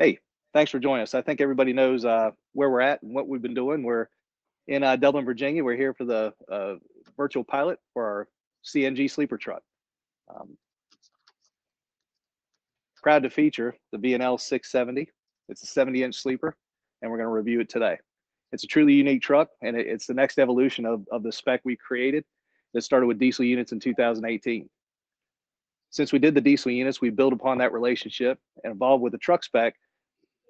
Hey, thanks for joining us. I think everybody knows where we're at and what we've been doing. We're in Dublin, Virginia. We're here for the virtual pilot for our CNG sleeper truck. Um, Proud to feature the B&L 670. It's a 70-inch sleeper, and we're going to review it today. It's a truly unique truck, and it's the next evolution of the spec we created that started with diesel units in 2018. Since we did the diesel units, we built upon that relationship and evolved with a truck spec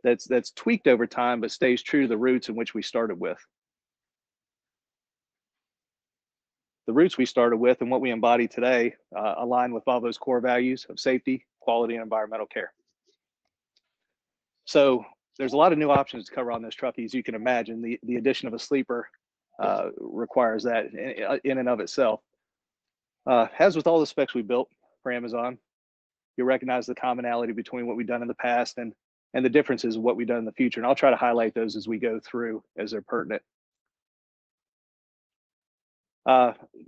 that's tweaked over time, but stays true to the roots in which we started with. The roots we started with and what we embody today align with Volvo's core values of safety, quality, and environmental care. So there's a lot of new options to cover on this truck, as you can imagine. The addition of a sleeper requires that in and of itself. As with all the specs we built for Amazon, you'll recognize the commonality between what we've done in the past and the differences of what we've done in the future. And I'll try to highlight those as we go through as they're pertinent.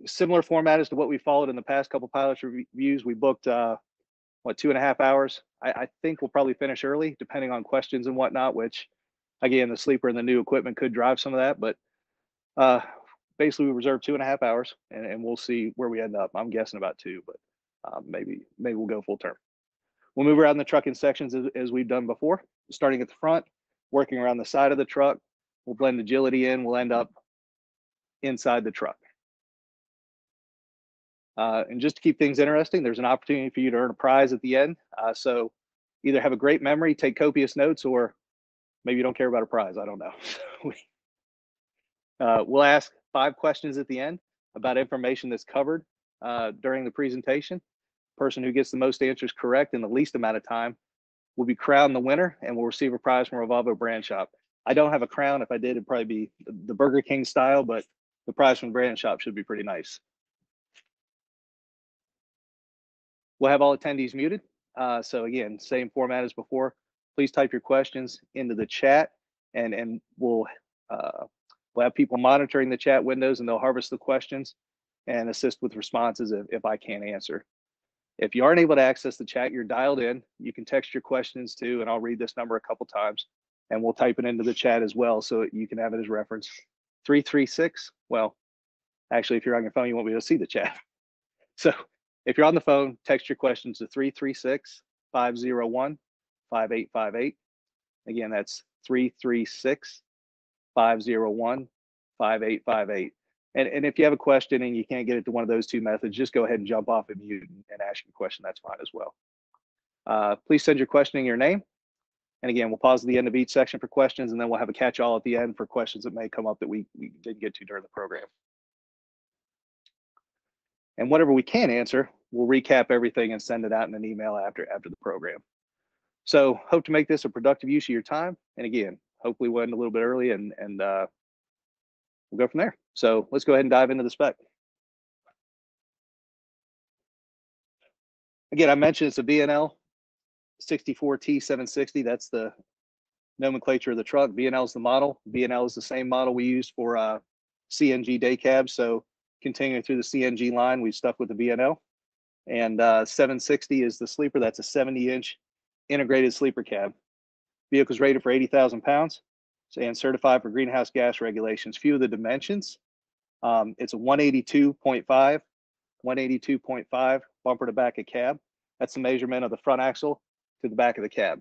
Similar format as to what we followed in the past couple pilots reviews. We booked, 2.5 hours. I think we'll probably finish early, depending on questions and whatnot, which, again, the sleeper and the new equipment could drive some of that. But basically, we reserved 2.5 hours, and we'll see where we end up. I'm guessing about 2, but maybe we'll go full term. We'll move around the truck in sections as we've done before, starting at the front, working around the side of the truck. We'll blend agility in. We'll end up inside the truck. And just to keep things interesting, there's an opportunity for you to earn a prize at the end. So either have a great memory, take copious notes, or maybe you don't care about a prize. I don't know. We'll ask 5 questions at the end about information that's covered during the presentation. Person who gets the most answers correct in the least amount of time will be crowned the winner and will receive a prize from our Volvo brand shop. I don't have a crown. If I did, it'd probably be the Burger King style, but the prize from the brand shop should be pretty nice. We'll have all attendees muted. So again, same format as before. Please type your questions into the chat, and we'll have people monitoring the chat windows, and they'll harvest the questions and assist with responses if I can't answer. If you aren't able to access the chat, you're dialed in. You can text your questions too, and I'll read this number a couple times, and we'll type it into the chat as well so you can have it as reference. 336. Well, actually, if you're on your phone, you won't be able to see the chat. So if you're on the phone, text your questions to 336-501-5858. Again, that's 336-501-5858. And if you have a question and you can't get it to one of those 2 methods, just go ahead and jump off of mute and ask your question. That's fine as well. Please send your question in your name. And again, we'll pause at the end of each section for questions, and then we'll have a catch-all at the end for questions that may come up that we didn't get to during the program. And whatever we can answer, we'll recap everything and send it out in an email after the program. So hope to make this a productive use of your time. And again, hopefully we'll end a little bit early and we'll go from there. So let's go ahead and dive into the spec. Again, I mentioned it's a B&L 64T760. That's the nomenclature of the truck. B&L is the model. B&L is the same model we use for CNG day cabs. So continuing through the CNG line, we stuck with the B&L. And 760 is the sleeper. That's a 70-inch integrated sleeper cab. Vehicle's rated for 80,000 pounds and certified for greenhouse gas regulations. Few of the dimensions. It's a 182.5 bumper to back of cab. That's the measurement of the front axle to the back of the cab.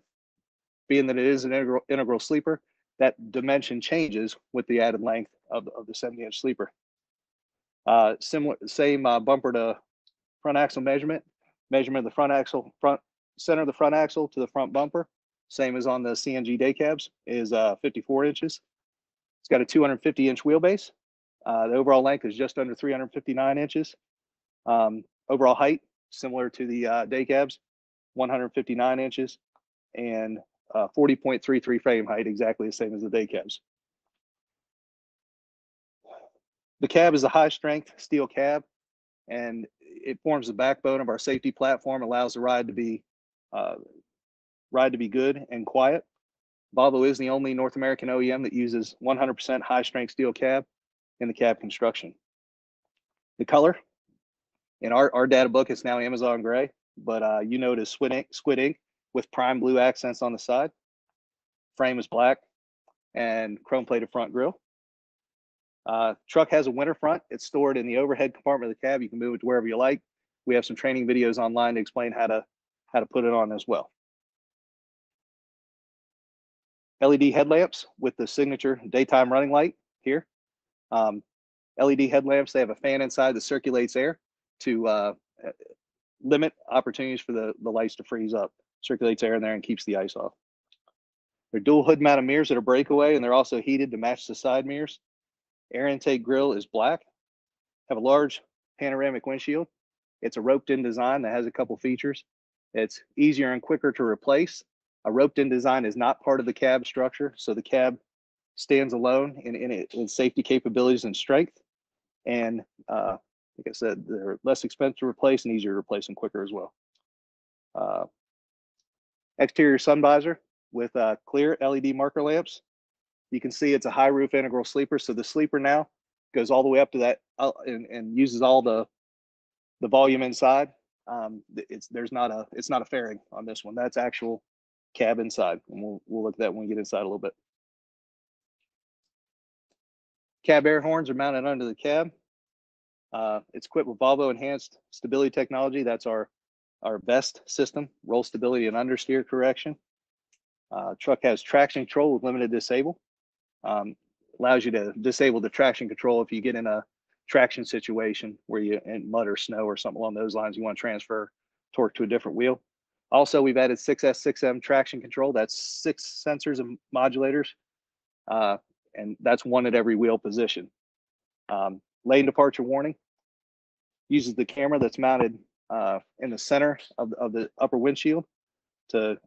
Being that it is an integral sleeper, that dimension changes with the added length of the 70-inch sleeper. Same bumper to front axle measurement of the front axle, center of the front axle to the front bumper, same as on the CNG day cabs, is 54 inches. It's got a 250-inch wheelbase. The overall length is just under 359 inches. Overall height, similar to the day cabs, 159 inches, and 40.33 frame height, exactly the same as the day cabs. The cab is a high-strength steel cab, and it forms the backbone of our safety platform, allows the ride to be good and quiet. Volvo is the only North American OEM that uses 100% high-strength steel cab in the cab construction. The color, in our data book, it's now Amazon gray, but you know it is squid ink with prime blue accents on the side. frame is black, and chrome plated front grille. Truck has a winter front. It's stored in the overhead compartment of the cab. You can move it to wherever you like. We have some training videos online to explain how to put it on as well. LED headlamps with the signature daytime running light here. LED headlamps, they have a fan inside that circulates air to limit opportunities for the lights to freeze up. Circulates air in there and keeps the ice off. They're dual hood mounted mirrors that are breakaway, and they're also heated to match the side mirrors. Air intake grille is black. Have a large panoramic windshield. It's a roped in design that has a couple features. It's easier and quicker to replace. A roped in design is not part of the cab structure, so the cab stands alone in safety capabilities and strength. And like I said, they're less expensive to replace and easier to replace and quicker as well. Exterior sun visor with clear LED marker lamps. You can see it's a high roof integral sleeper. So the sleeper now goes all the way up to that and uses all the volume inside. It's not a fairing on this one. That's actual cab inside, and we'll look at that when we get inside a little bit. Cab air horns are mounted under the cab. It's equipped with Volvo enhanced stability technology. That's our best system, roll stability and understeer correction. Truck has traction control with limited disable. Allows you to disable the traction control if you get in a traction situation where you in mud or snow or something along those lines, you want to transfer torque to a different wheel. Also, we've added 6S, 6M traction control. That's 6 sensors and modulators, and that's one at every wheel position. Lane departure warning uses the camera that's mounted in the center of the upper windshield to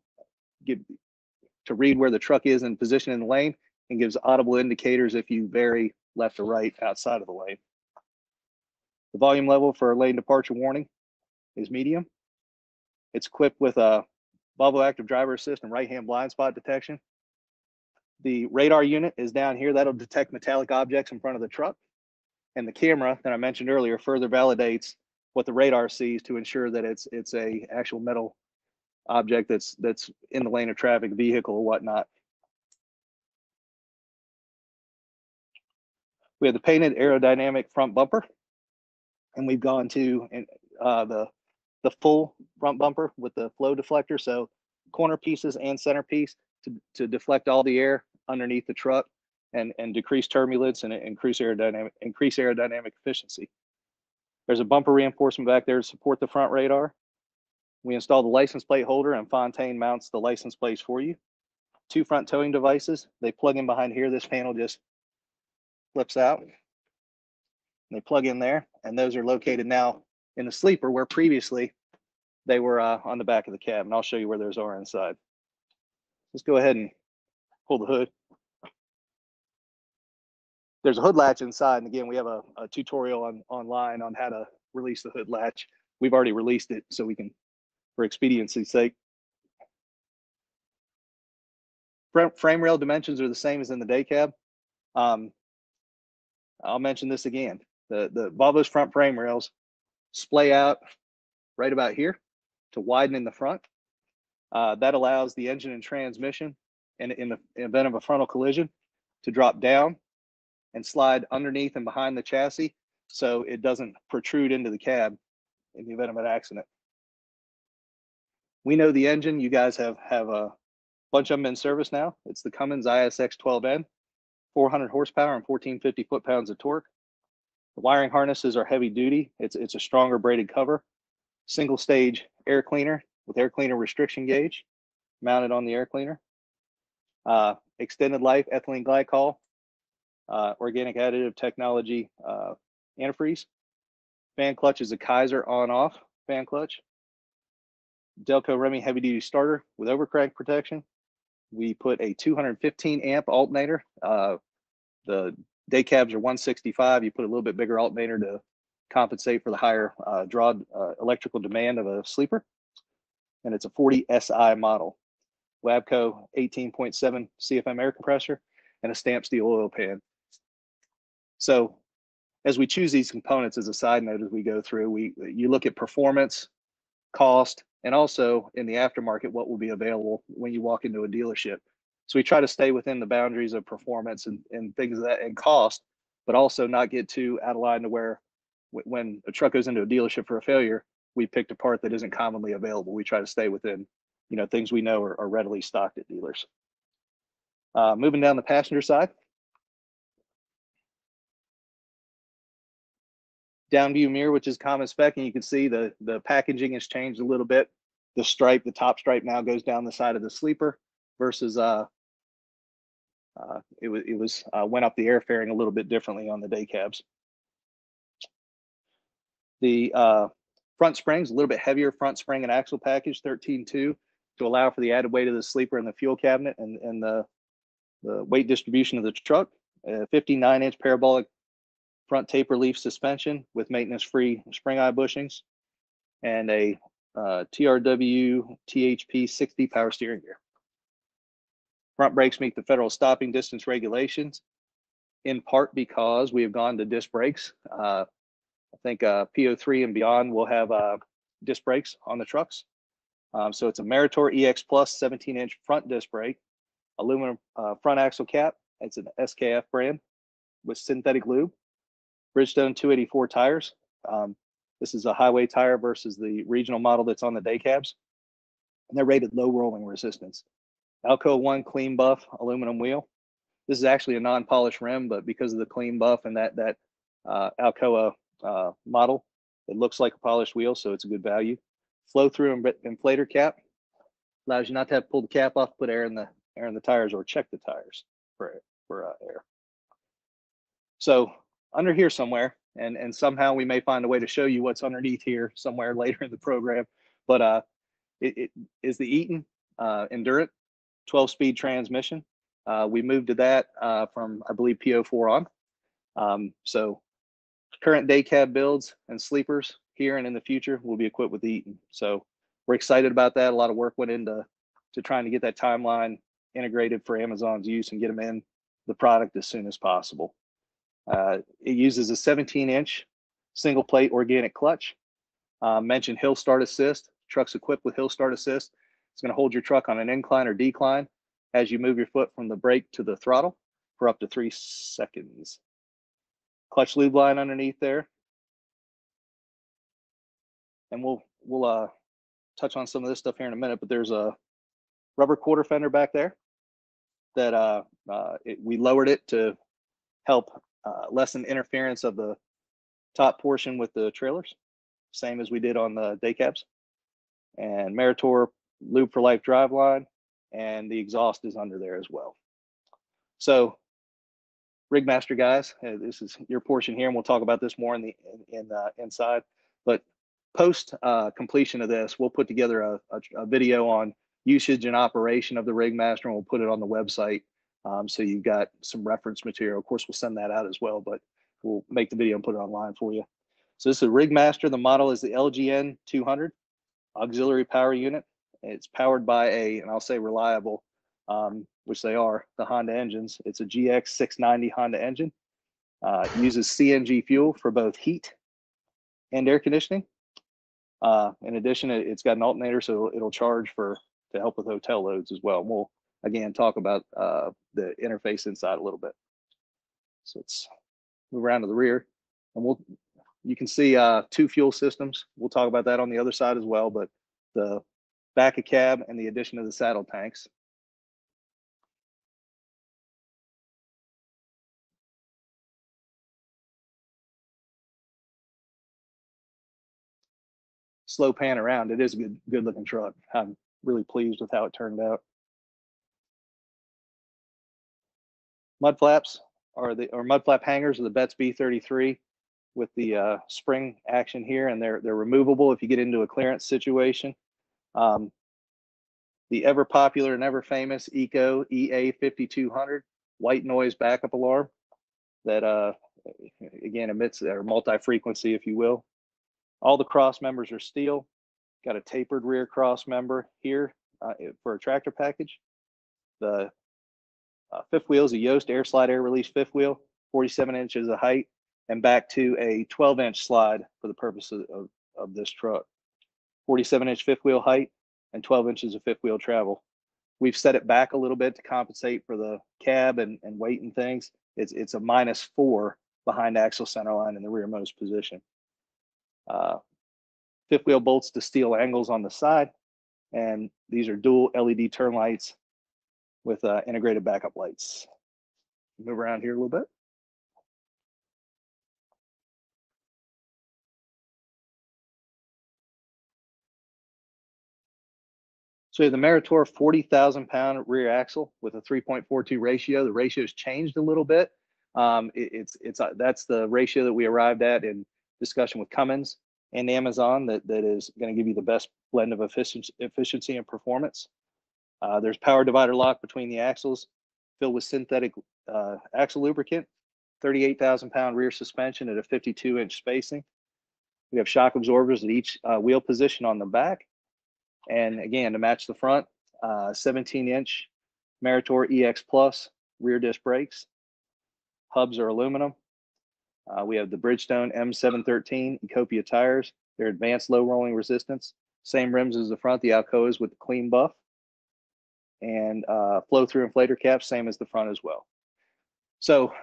read where the truck is in position in the lane, and gives audible indicators if you vary left or right outside of the lane. The volume level for lane departure warning is medium. It's equipped with a Volvo Active Driver Assist and right-hand blind spot detection. The radar unit is down here. That'll detect metallic objects in front of the truck. And the camera that I mentioned earlier further validates what the radar sees to ensure that it's a actual metal object that's in the lane of traffic, vehicle or whatnot. We have the painted aerodynamic front bumper, and we've gone to the full front bumper with the flow deflector, so corner pieces and centerpiece to deflect all the air underneath the truck and decrease turbulence and increase aerodynamic efficiency. There's a bumper reinforcement back there to support the front radar. We installed the license plate holder, and Fontaine mounts the license plates for you. 2 front towing devices. They plug in behind here. This panel just flips out. They plug in there, and those are located now in the sleeper, where previously they were on the back of the cab, and I'll show you where those are inside. Let's go ahead and pull the hood. There's a hood latch inside, and again, we have a tutorial online on how to release the hood latch. We've already released it, so we can, for expediency's sake. Frame rail dimensions are the same as in the day cab. I'll mention this again. The Volvo's front frame rails splay out right about here to widen in the front. That allows the engine and transmission, in the event of a frontal collision, to drop down and slide underneath and behind the chassis, so it doesn't protrude into the cab in the event of an accident. We know the engine. You guys have a bunch of them in service now. It's the Cummins ISX 12N, 400 horsepower and 1450 foot-pounds of torque. The wiring harnesses are heavy duty. It's a stronger braided cover, single stage air cleaner with air cleaner restriction gauge mounted on the air cleaner. Extended life ethylene glycol, organic additive technology antifreeze. Fan clutch is a Kaiser on-off fan clutch. Delco Remy heavy duty starter with overcrank protection. We put a 215 amp alternator. The day cabs are 165. You put a little bit bigger alternator to compensate for the higher draw electrical demand of a sleeper. And it's a 40 SI model. Wabco 18.7 CFM air compressor and a stamped steel oil pan. So as we choose these components, as a side note, as we go through, you look at performance, cost, and also in the aftermarket, what will be available when you walk into a dealership. So we try to stay within the boundaries of performance and things of that and cost, but also not get too out of line to where when a truck goes into a dealership for a failure, we picked a part that isn't commonly available. We try to stay within, things we know are readily stocked at dealers. Moving down the passenger side. Down view mirror, which is common spec, and you can see the packaging has changed a little bit. The top stripe now goes down the side of the sleeper versus it went up the air fairing a little bit differently on the day cabs. The front springs, a little bit heavier front spring and axle package, 13.2, to allow for the added weight of the sleeper and the fuel cabinet and the weight distribution of the truck. 59-inch parabolic front taper leaf suspension with maintenance-free spring eye bushings, and a TRW THP 60 power steering gear. Front brakes meet the federal stopping distance regulations, in part because we have gone to disc brakes. I think PO3 and beyond will have disc brakes on the trucks. So it's a Meritor EX Plus 17-inch front disc brake, aluminum front axle cap. It's an SKF brand with synthetic lube. Bridgestone 284 tires. This is a highway tire versus the regional model that's on the day cabs. And they're rated low rolling resistance. Alcoa 1 clean buff aluminum wheel. This is actually a non-polished rim, but because of the clean buff and that Alcoa model, it looks like a polished wheel, so it's a good value. Flow through inflator cap allows you not to have to pull the cap off, put air in the tires, or check the tires for air. So under here somewhere, and somehow we may find a way to show you what's underneath here somewhere later in the program, but it is the Eaton Endurant 12-speed transmission. We moved to that from, I believe, PO4 on. So current day cab builds and sleepers here and in the future will be equipped with Eaton. So we're excited about that. A lot of work went into trying to get that timeline integrated for Amazon's use and get them in the product as soon as possible. It uses a 17-inch single plate organic clutch. Mentioned hill start assist. Truck's equipped with hill start assist. It's going to hold your truck on an incline or decline as you move your foot from the brake to the throttle for up to 3 seconds. Clutch lube line underneath there. And we'll touch on some of this stuff here in a minute, but there's a rubber quarter fender back there that we lowered it to help lessen interference of the top portion with the trailers, same as we did on the day cabs. And Meritor Lube for Life driveline, and the exhaust is under there as well. So Rigmaster guys, this is your portion here, and we'll talk about this more in the inside. But post completion of this, we'll put together a video on usage and operation of the Rigmaster, and we'll put it on the website. So you've got some reference material. Of course, we'll send that out as well, but we'll make the video and put it online for you. So this is a Rigmaster. The model is the LGN 200 auxiliary power unit. It's powered by and I'll say reliable, which they are, the Honda engines. It's a GX 690 Honda engine. It uses CNG fuel for both heat and air conditioning. In addition, it's got an alternator, so it'll charge to help with hotel loads as well. And we'll again talk about the interface inside a little bit. So let's move around to the rear, and you can see 2 fuel systems. We'll talk about that on the other side as well, but the back of cab and the addition of the saddle tanks. Slow pan around. It is a good looking truck. I'm really pleased with how it turned out. Mud flaps or mud flap hangers are the Betts B33 with the spring action here, and they're removable if you get into a clearance situation. The ever popular and ever famous Eco EA 5200 white noise backup alarm that again emits or multi-frequency, if you will. All the cross members are steel. Got a tapered rear cross member here for a tractor package. The fifth wheel is a Yost air slide air release fifth wheel, 47 inches of height, and back to a 12-inch slide for the purpose of this truck. 47-inch fifth wheel height and 12 inches of fifth wheel travel. We've set it back a little bit to compensate for the cab and weight and things. It's a -4 behind axle center line in the rearmost position. Fifth wheel bolts to steel angles on the side, and these are dual LED turn lights with integrated backup lights. Move around here a little bit. So we have the Meritor 40,000-pound rear axle with a 3.42 ratio. The ratio's changed a little bit. That's the ratio that we arrived at in discussion with Cummins and Amazon that is going to give you the best blend of efficiency and performance. There's power divider lock between the axles, filled with synthetic axle lubricant, 38,000-pound rear suspension at a 52-inch spacing. We have shock absorbers at each wheel position on the back. And again, to match the front, 17-inch Meritor EX Plus rear disc brakes. Hubs are aluminum. We have the Bridgestone M713 Ecopia tires. They're advanced low rolling resistance. Same rims as the front, the Alcoas with the clean buff. And flow through inflator caps, same as the front as well. So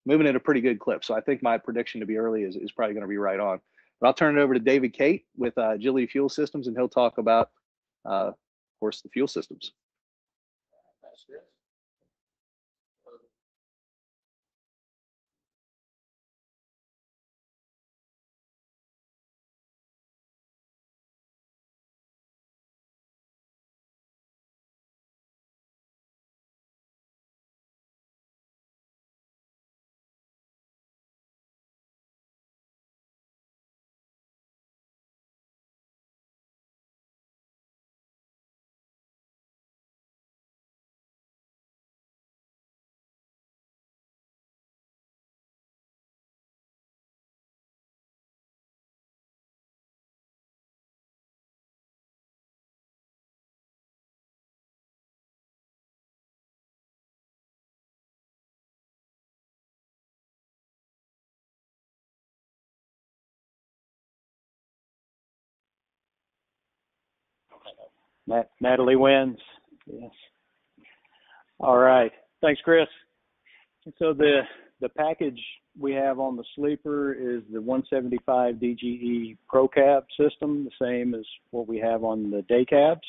moving at a pretty good clip. So I think my prediction to be early is probably going to be right on. But I'll turn it over to David Cate with Agility Fuel Systems, and he'll talk about, of course, the fuel systems. Natalie wins. Yes. All right. Thanks, Chris. So the package we have on the sleeper is the 175 DGE Pro Cab system, the same as what we have on the day cabs.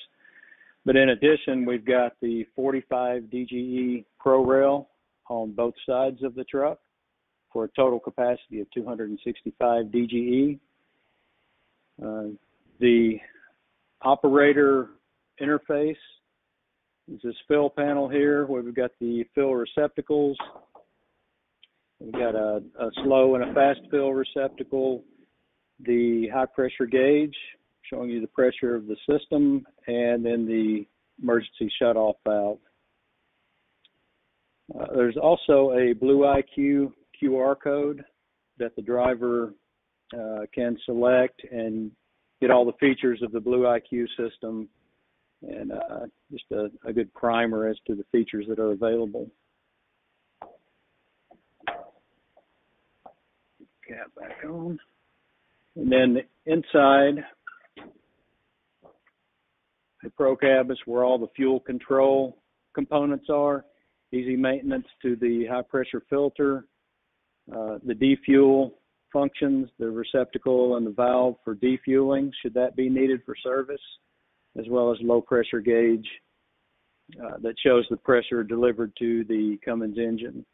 But in addition, we've got the 45 DGE Pro Rail on both sides of the truck for a total capacity of 265 DGE. The operator interface is this fill panel here where we've got the fill receptacles. We've got a slow and a fast fill receptacle, the high pressure gauge showing you the pressure of the system, and then the emergency shutoff valve. There's also a Blue IQ QR code that the driver can select and get all the features of the Blue IQ system, and just a good primer as to the features that are available. Cap back on. And then inside the Pro Cab is where all the fuel control components are. Easy maintenance to the high pressure filter, the defuel functions, the receptacle and the valve for defueling, should that be needed for service, as well as low pressure gauge that shows the pressure delivered to the Cummins engine.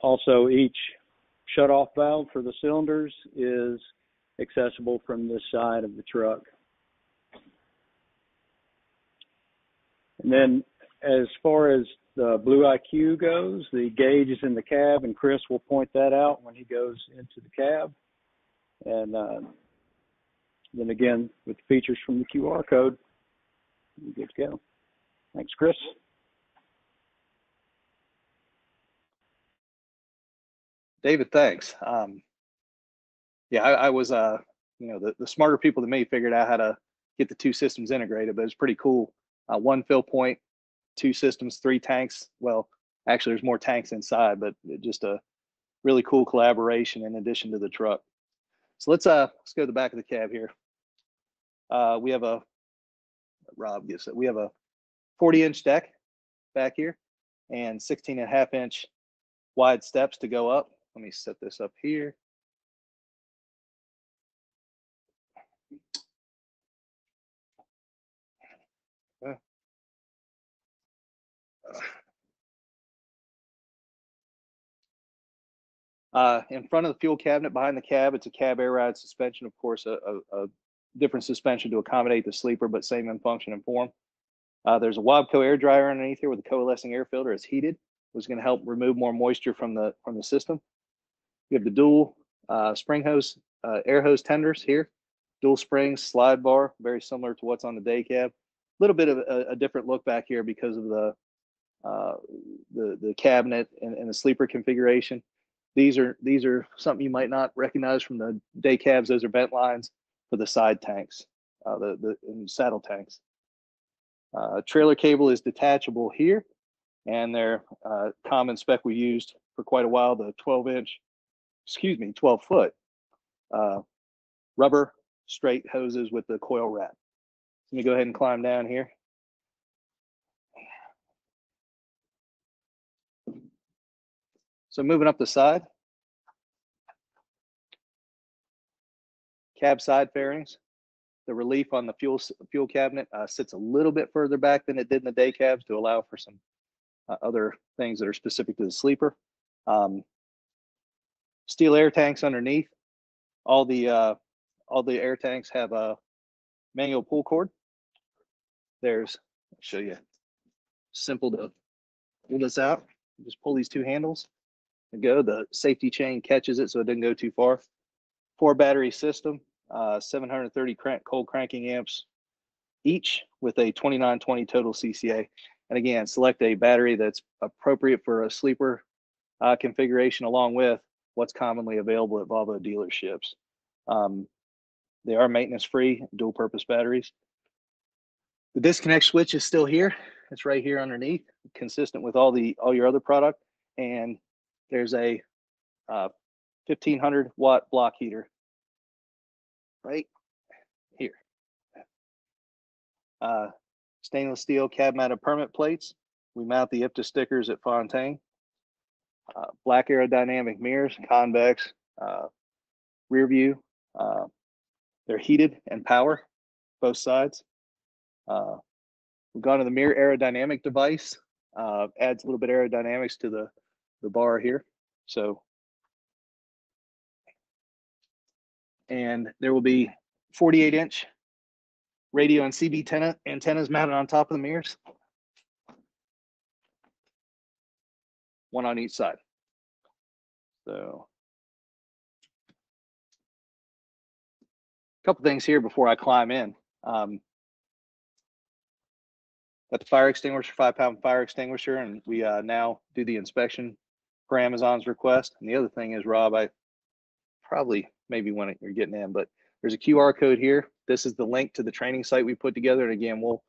Also, each shutoff valve for the cylinders is accessible from this side of the truck. And then as far as the Blue IQ goes, the gauge is in the cab, and Chris will point that out when he goes into the cab. And then again, with the features from the QR code, we're good to go. Thanks, Chris. David, thanks. Yeah, I was, the smarter people than me figured out how to get the two systems integrated, but it's pretty cool. One fill point, two systems, three tanks. Well, actually, there's more tanks inside, but just a really cool collaboration in addition to the truck. So let's go to the back of the cab here. We have a Rob gets it. We have a 40-inch deck back here and 16.5-inch wide steps to go up. Let me set this up here. In front of the fuel cabinet, behind the cab, it's a cab air ride suspension. Of course, a different suspension to accommodate the sleeper, but same in function and form. There's a Wabco air dryer underneath here with a coalescing air filter. It's heated, which is going to help remove more moisture from the system. You have the dual spring hose, air hose tenders here, dual springs, slide bar, very similar to what's on the day cab. A little bit of a different look back here because of the cabinet and the sleeper configuration. These are something you might not recognize from the day cabs. Those are vent lines for the side tanks, the saddle tanks. Trailer cable is detachable here, and their common spec we used for quite a while, the 12-foot rubber straight hoses with the coil wrap. Let me go ahead and climb down here. So moving up the side, cab side fairings. The relief on the fuel cabinet sits a little bit further back than it did in the day cabs to allow for some other things that are specific to the sleeper. Steel air tanks underneath. All the air tanks have a manual pull cord. I'll show you. Simple to pull this out. Just pull these two handles and go. The safety chain catches it so it doesn't go too far. 4 battery system, 730 cold cranking amps each with a 2920 total CCA. And again, select a battery that's appropriate for a sleeper configuration along with what's commonly available at Volvo dealerships. They are maintenance free, dual purpose batteries. The disconnect switch is still here. It's right here underneath, consistent with all your other product. And there's a 1500 watt block heater right here. Stainless steel cab mounted permit plates. We mount the IPTA stickers at Fontaine. Black aerodynamic mirrors, convex, rear view. They're heated and power, both sides. We've gone to the mirror aerodynamic device. Adds a little bit of aerodynamics to the bar here. So, and there will be 48-inch radio and CB antennas mounted on top of the mirrors. One on each side. So, a couple things here before I climb in. Got the fire extinguisher, 5-pound fire extinguisher, and we now do the inspection per Amazon's request. And the other thing is, Rob, I probably maybe when you're getting in, but there's a QR code here. This is the link to the training site we put together. And again, we'll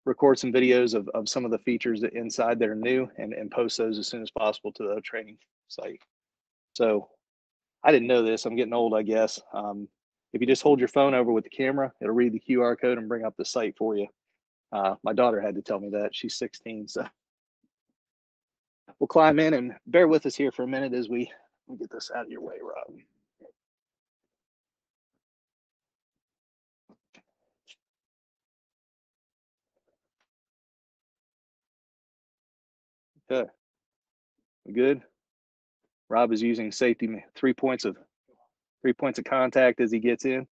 record some videos of some of the features that inside that are new and post those as soon as possible to the training site. So I didn't know this. I'm getting old, I guess. If you just hold your phone over with the camera, it'll read the QR code and bring up the site for you. My daughter had to tell me that. She's 16, so we'll climb in and bear with us here for a minute as we get this out of your way, Rob. Okay, good. Rob is using safety 3 points of contact as he gets in.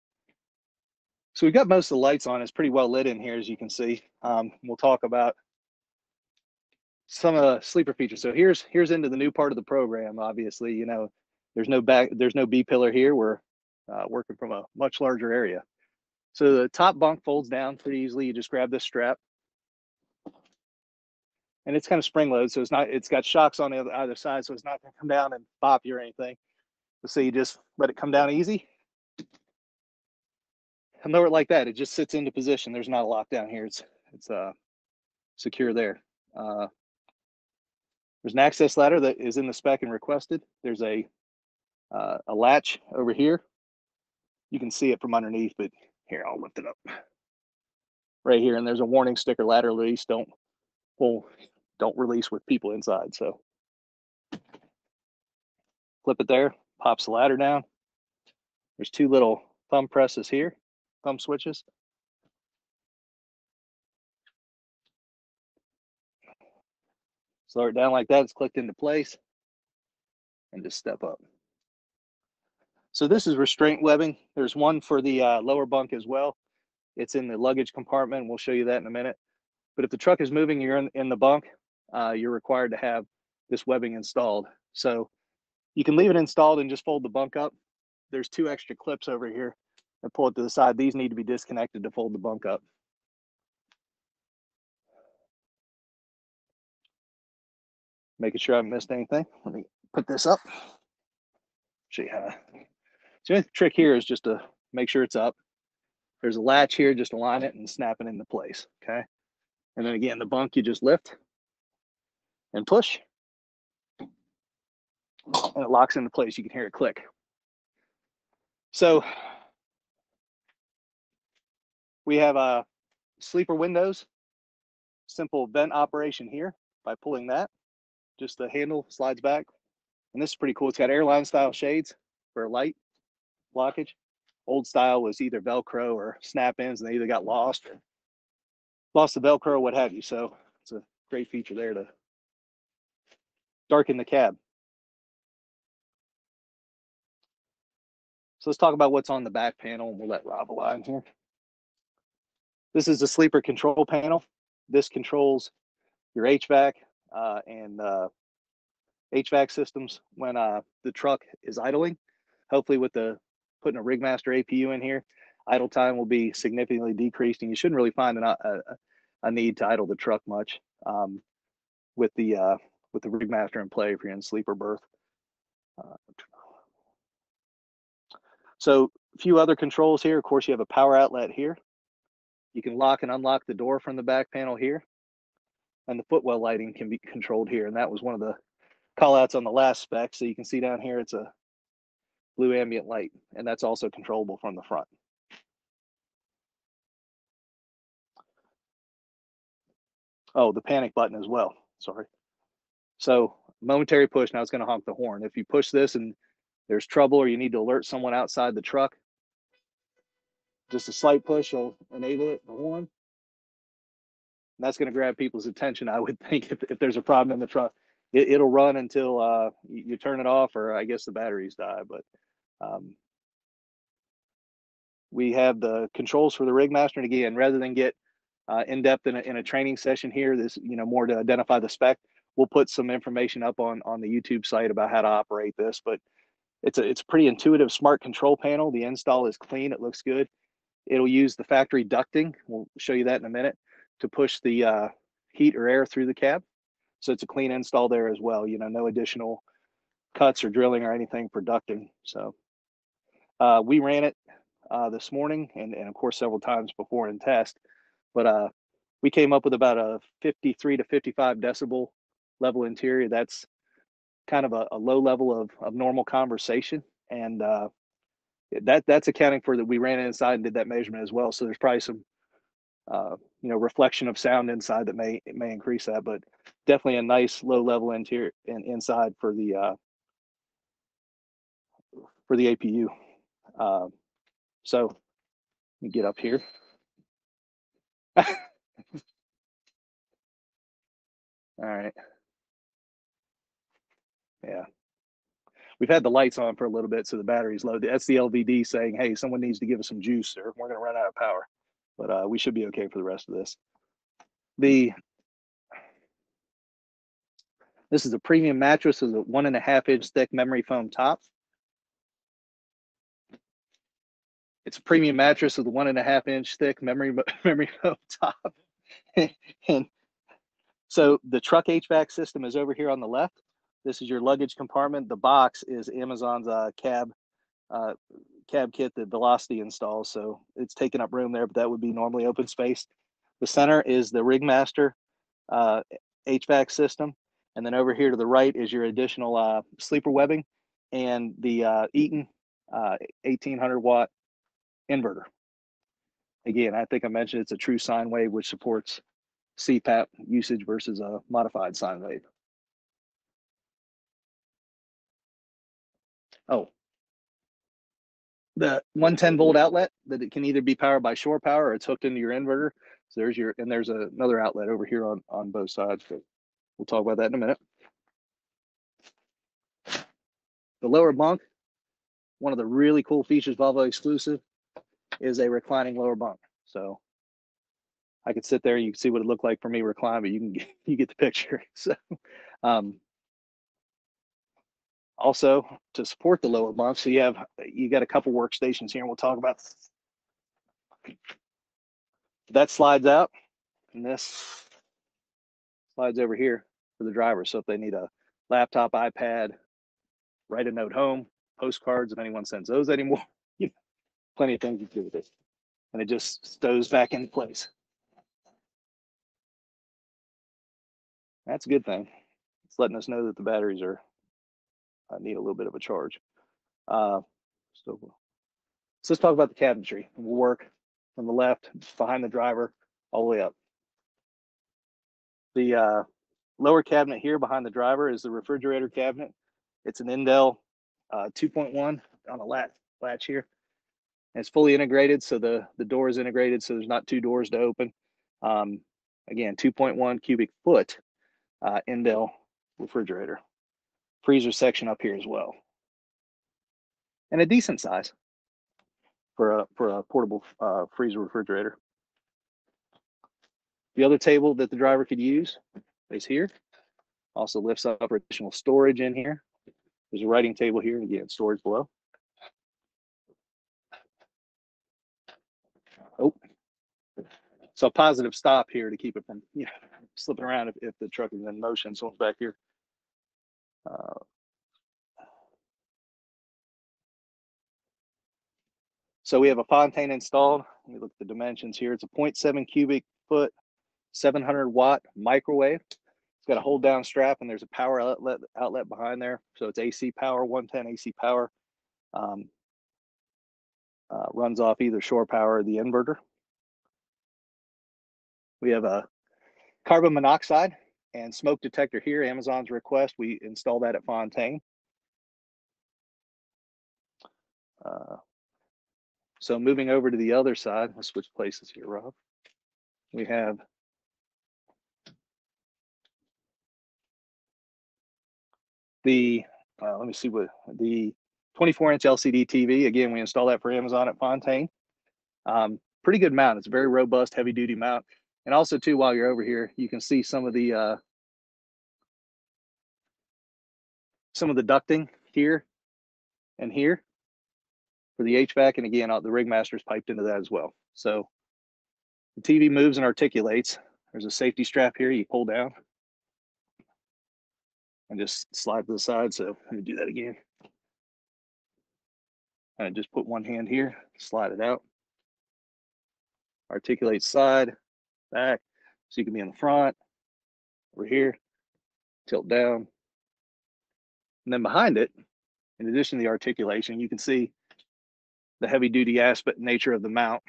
So we've got most of the lights on. It's pretty well lit in here, as you can see. We'll talk about some of the sleeper features. So here's into the new part of the program. Obviously, you know, there's no B pillar here. We're working from a much larger area. So the top bunk folds down pretty easily. You just grab this strap, and it's kind of spring loaded, so it's got shocks on either side, so it's not going to come down and pop you or anything. So you just let it come down easy and lower it like that. It just sits into position. There's not a lockdown here. It's secure there. There's an access ladder that is in the spec and requested. There's a latch over here. You can see it from underneath, but here, I'll lift it up. right here, and there's a warning sticker, ladder release, don't release with people inside. So flip it there, pops the ladder down. There's two little thumb presses here, thumb switches. Slow it down like that, it's clicked into place, and just step up. So this is restraint webbing. There's one for the lower bunk as well. It's in the luggage compartment. We'll show you that in a minute. But if the truck is moving, you're in the bunk, you're required to have this webbing installed. So you can leave it installed and just fold the bunk up. There's two extra clips over here and pull it to the side. These need to be disconnected to fold the bunk up. Making sure I haven't missed anything. Let me put this up. Show you how. So the trick here is just to make sure it's up. There's a latch here, just align it and snap it into place, okay? And then again, the bunk you just lift and push, and it locks into place. You can hear it click. So we have sleeper windows, simple vent operation here by pulling that. Just the handle slides back. And this is pretty cool. It's got airline style shades for light blockage. Old style was either Velcro or snap-ins, and they either got lost the Velcro or what have you. So it's a great feature there to darken the cab. So let's talk about what's on the back panel, and we'll let Rob align here. This is the sleeper control panel. This controls your HVAC and HVAC systems when the truck is idling. Hopefully with putting a Rigmaster APU in here, idle time will be significantly decreased, and you shouldn't really find a need to idle the truck much with the Rigmaster in play if you're in sleeper berth. So a few other controls here. Of course, you have a power outlet here. You can lock and unlock the door from the back panel here, and the footwell lighting can be controlled here. And that was one of the call outs on the last spec. So you can see down here, it's a blue ambient light, and that's also controllable from the front. Oh, the panic button as well, sorry. So momentary push, now it's gonna honk the horn. If you push this and there's trouble or you need to alert someone outside the truck, just a slight push will enable it, the horn. And that's gonna grab people's attention, I would think, if there's a problem in the truck. It'll run until you turn it off, or I guess the batteries die. But we have the controls for the Rigmaster, and again, rather than get in depth in a training session here, this more to identify the spec, we'll put some information up on the YouTube site about how to operate this. But it's a pretty intuitive, smart control panel. The install is clean; it looks good. It'll use the factory ducting. We'll show you that in a minute to push the heat or air through the cab. So it's a clean install there as well. No additional cuts or drilling or anything for ducting. So we ran it this morning and of course several times before in test, but we came up with about a 53 to 55 decibel level interior. That's kind of a low level of normal conversation, and that's accounting for that. We ran it inside and did that measurement as well. So there's probably some reflection of sound inside that may increase that, but definitely a nice low level interior and inside for the APU. So let me get up here. All right. Yeah. We've had the lights on for a little bit, so the battery's low. That's the LVD saying, hey, someone needs to give us some juice or we're going to run out of power. But we should be okay for the rest of this. This is a premium mattress with a 1.5 inch thick memory foam top. It's a premium mattress with a 1.5 inch thick memory foam top. And so the truck HVAC system is over here on the left. This is your luggage compartment. The box is Amazon's cab kit that Velocity installs. So it's taking up room there, but that would be normally open space. The center is the Rigmaster HVAC system. And then over here to the right is your additional sleeper webbing and the Eaton 1800 watt inverter. Again, I think I mentioned it's a true sine wave, which supports CPAP usage versus a modified sine wave. Oh, the 110 volt outlet that it can either be powered by shore power or it's hooked into your inverter. So there's your, and there's another outlet over here on both sides. But we'll talk about that in a minute. The lower bunk, one of the really cool features, Volvo exclusive, is a reclining lower bunk. So I could sit there, you can see what it looked like for me recline, but you get the picture. So also to support the lower bunk, so you got a couple workstations here, and we'll talk about that. Slides out, and this slides over here for the driver. So if they need a laptop, iPad, write a note home, postcards, if anyone sends those anymore, plenty of things you can do with it. And it just stows back in place. That's a good thing. It's letting us know that the batteries are need a little bit of a charge. So let's talk about the cabinetry. We'll work from the left behind the driver all the way up. The lower cabinet here behind the driver is the refrigerator cabinet. It's an Indel 2.1 on a latch here. And it's fully integrated, so the door is integrated, so there's not two doors to open. Again, 2.1 cubic foot Indel refrigerator. Freezer section up here as well. And a decent size for a portable freezer refrigerator. The other table that the driver could use is here. Also lifts up for additional storage in here. There's a writing table here, and again, storage below. Oh, so a positive stop here to keep it from slipping around if the truck is in motion. Someone's back here. So we have a Fontaine installed. Let me look at the dimensions here. It's a 0.7 cubic foot, 700 watt microwave. It's got a hold down strap, and there's a power outlet behind there. So it's AC power, 110 AC power. Runs off either shore power or the inverter. We have a carbon monoxide and smoke detector here. Amazon's request, we install that at Fontaine. So moving over to the other side, let's switch places here, Rob. We have the, let me see what, the 24-inch LCD TV. Again, we install that for Amazon at Fontaine. Pretty good mount. It's a very robust, heavy-duty mount. And also, too, while you're over here, you can see some of the ducting here and here for the HVAC. And again, the Rigmaster's piped into that as well. So the TV moves and articulates. There's a safety strap here you pull down and just slide to the side. So let me do that again. And just put one hand here, slide it out. Articulate side, back, so you can be in the front, over here, tilt down. And then behind it, in addition to the articulation, you can see the heavy duty aspect nature of the mount.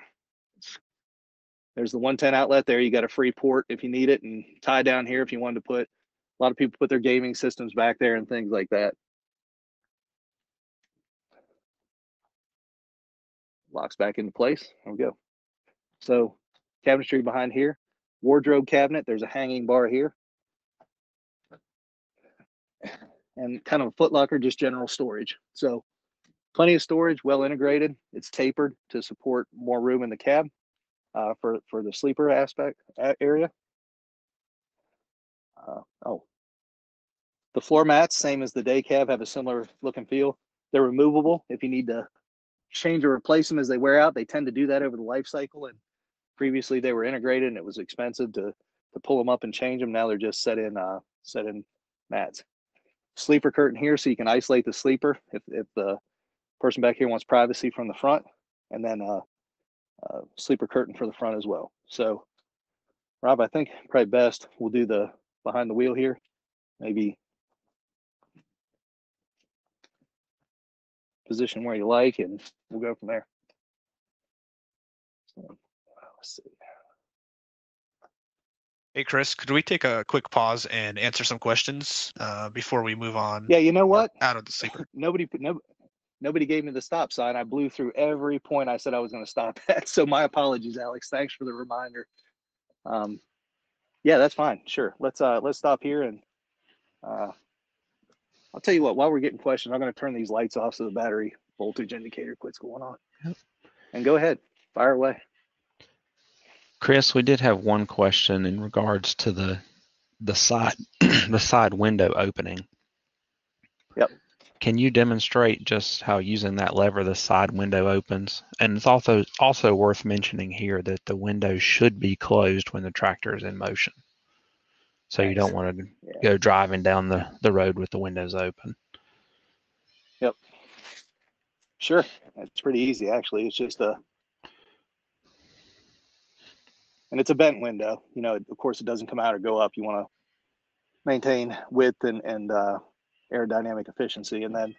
There's the 110 outlet there. You got a free port if you need it, and tie down here if you wanted to put, a lot of people put their gaming systems back there and things like that. Locks back into place. There we go. So cabinetry behind here, wardrobe cabinet. There's a hanging bar here. And kind of a footlocker, just general storage. So plenty of storage, well integrated. It's tapered to support more room in the cab for the sleeper aspect area. The floor mats, same as the day cab, have a similar look and feel. They're removable if you need to change or replace them as they wear out. They tend to do that over the life cycle, and previously they were integrated and it was expensive to pull them up and change them. Now they're just set in mats. Sleeper curtain here, so you can isolate the sleeper if the person back here wants privacy from the front, and then sleeper curtain for the front as well. So Rob, I think probably best we'll do the behind the wheel here. Maybe position where you like, and we'll go from there. So, Let's see. Hey, Chris, could we take a quick pause and answer some questions before we move on? Yeah, you know what? Out of the sleeper. Nobody gave me the stop sign. I blew through every point I said I was going to stop at. So my apologies, Alex. Thanks for the reminder. Yeah, that's fine. Sure. Let's stop here, and I'll tell you what. While we're getting questions, I'm going to turn these lights off so the battery voltage indicator quits going on. Yep. And go ahead, fire away. Chris, we did have one question in regards to the side the side window opening. Yep. Can you demonstrate just how using that lever the side window opens? And it's also worth mentioning here that the window should be closed when the tractor is in motion. So you don't want to go driving down the road with the windows open. Yep. Sure. It's pretty easy, actually. It's just and it's a bent window. You know, of course, it doesn't come out or go up. You want to maintain width and aerodynamic efficiency, and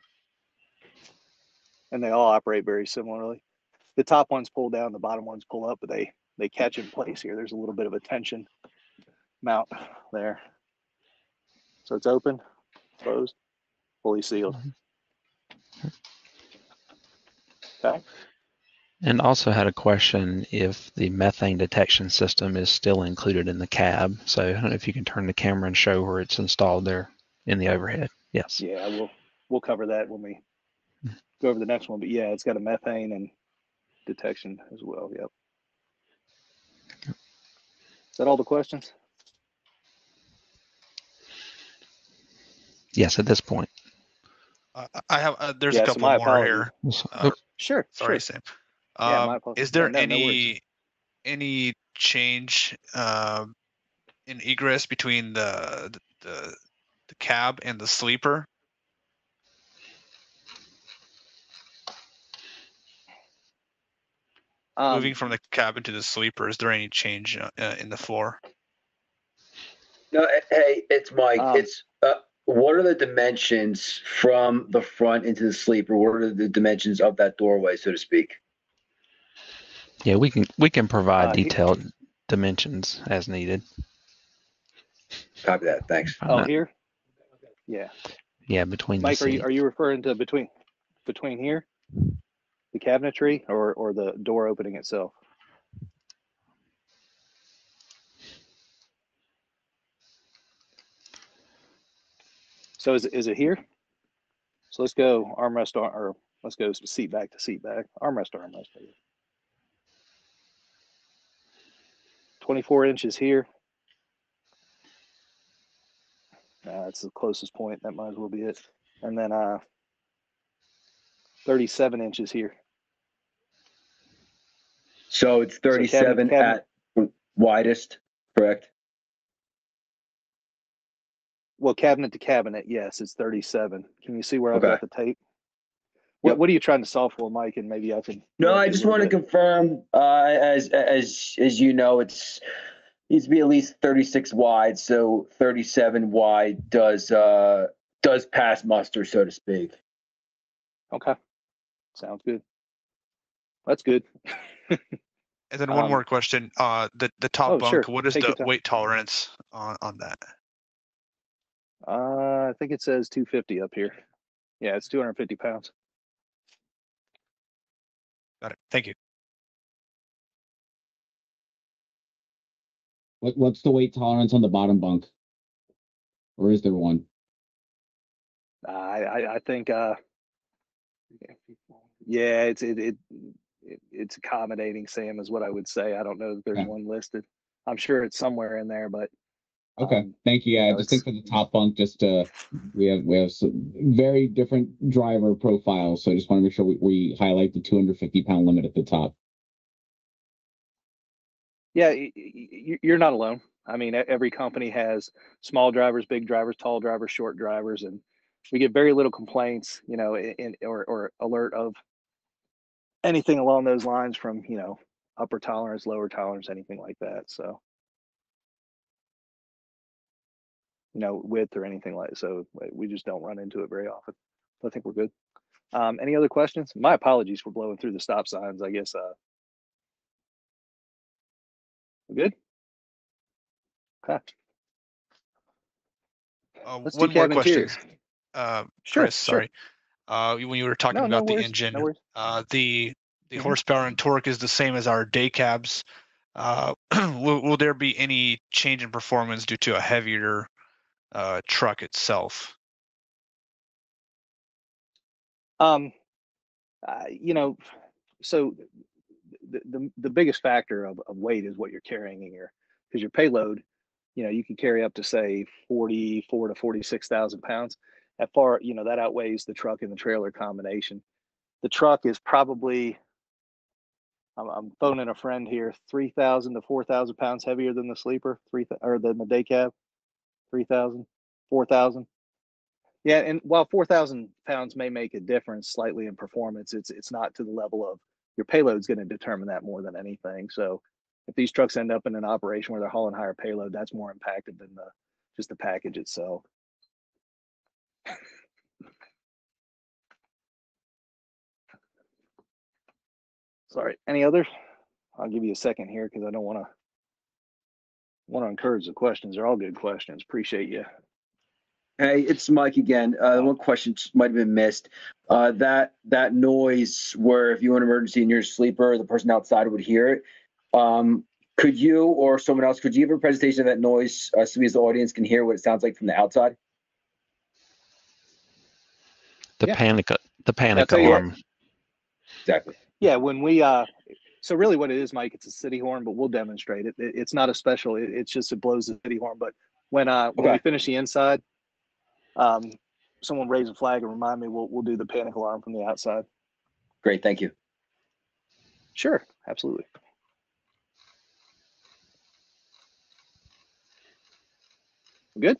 they all operate very similarly. The top ones pull down, the bottom ones pull up, but they catch in place here. There's a little bit of a tension mount there. So it's open, closed, fully sealed. Okay. And also had a question if the methane detection system is still included in the cab. So I don't know if you can turn the camera and show where it's installed there in the overhead. Yes. Yeah, we'll cover that when we go over the next one. But yeah, it's got a methane and detection as well. Yep. Is that all the questions? Yes, at this point. I have. There's a couple more apologies here. Sure. Sorry, sure. Sam. Is there no any change in egress between the cab and the sleeper? Moving from the cabin to the sleeper, is there any change in the floor? No, hey, it's Mike. It's what are the dimensions from the front into the sleeper? What are the dimensions of that doorway, so to speak? Yeah, we can provide detailed dimensions as needed. Copy that. Thanks. Here? Yeah. Yeah, between Mike, the seats. are you referring to between here, the cabinetry, or the door opening itself? So is it here? So let's go armrest or let's go seat back to seat back. Armrest to armrest. 24 inches here. That's the closest point. That might as well be it. And then 37 inches here. So it's 37 at widest, correct? Well, cabinet to cabinet, yes, it's 37. Can you see where I've got the tape? Yep. What are you trying to solve for, Mike? And maybe I can. No, I just want to confirm. As you know, it needs to be at least 36 wide. So 37 wide does pass muster, so to speak. Okay, sounds good. That's good. And then one more question. The top bunk. Sure. What is the weight tolerance on that? I think it says 250 up here. Yeah, it's 250 pounds. Got it. Thank you. What's the weight tolerance on the bottom bunk? Or is there one? I think yeah, it's accommodating, Sam, is what I would say. I don't know that there's one listed. I'm sure it's somewhere in there, but okay. Thank you. Yeah, I just think for the top bunk, we have some very different driver profiles, so I just want to make sure we highlight the 250-pound limit at the top. Yeah, you're not alone. I mean, every company has small drivers, big drivers, tall drivers, short drivers, and we get very little complaints, you know, or alert of anything along those lines from, you know, upper tolerance, lower tolerance, anything like that. So, you know, width or anything like that. So we just don't run into it very often. So I think we're good. Any other questions? My apologies for blowing through the stop signs. I guess Good. Okay. Let's do One more cabin question, interiors. Sure, Chris. sure. Sorry. When you were talking No about the worries. engine, No worries. the Mhm. horsepower and torque is the same as our day cabs. Will there be any change in performance due to a heavier truck itself? You know, so the biggest factor of weight is what you're carrying in your, because your payload, you know, you can carry up to say 44 to 46,000 pounds. That far, you know, that outweighs the truck and the trailer combination. The truck is probably, I'm phoning a friend here, 3,000 to 4,000 pounds heavier than the sleeper, or than the day cab, 3,000, 4,000. Yeah, and while 4,000 pounds may make a difference slightly in performance, it's not to the level of your payload's going to determine that more than anything. So if these trucks end up in an operation where they're hauling higher payload, that's more impacted than just the package itself. Sorry, any others? I'll give you a second here because I don't want to encourage the questions. They're all good questions. Appreciate you. Hey, it's Mike again. One question might have been missed. That noise where if you were in an emergency in your sleeper, the person outside would hear it. Could you or someone else, could you give a presentation of that noise so we as the audience can hear what it sounds like from the outside? The Yeah. panic That's how you- alarm. Exactly. Yeah, when we so really what it is, Mike, it's a city horn, but we'll demonstrate it. It's not a special. It's just it blows the city horn. But when we finish the inside, someone raise a flag and remind me. We'll do the panic alarm from the outside. Great, thank you. Sure, absolutely. Good.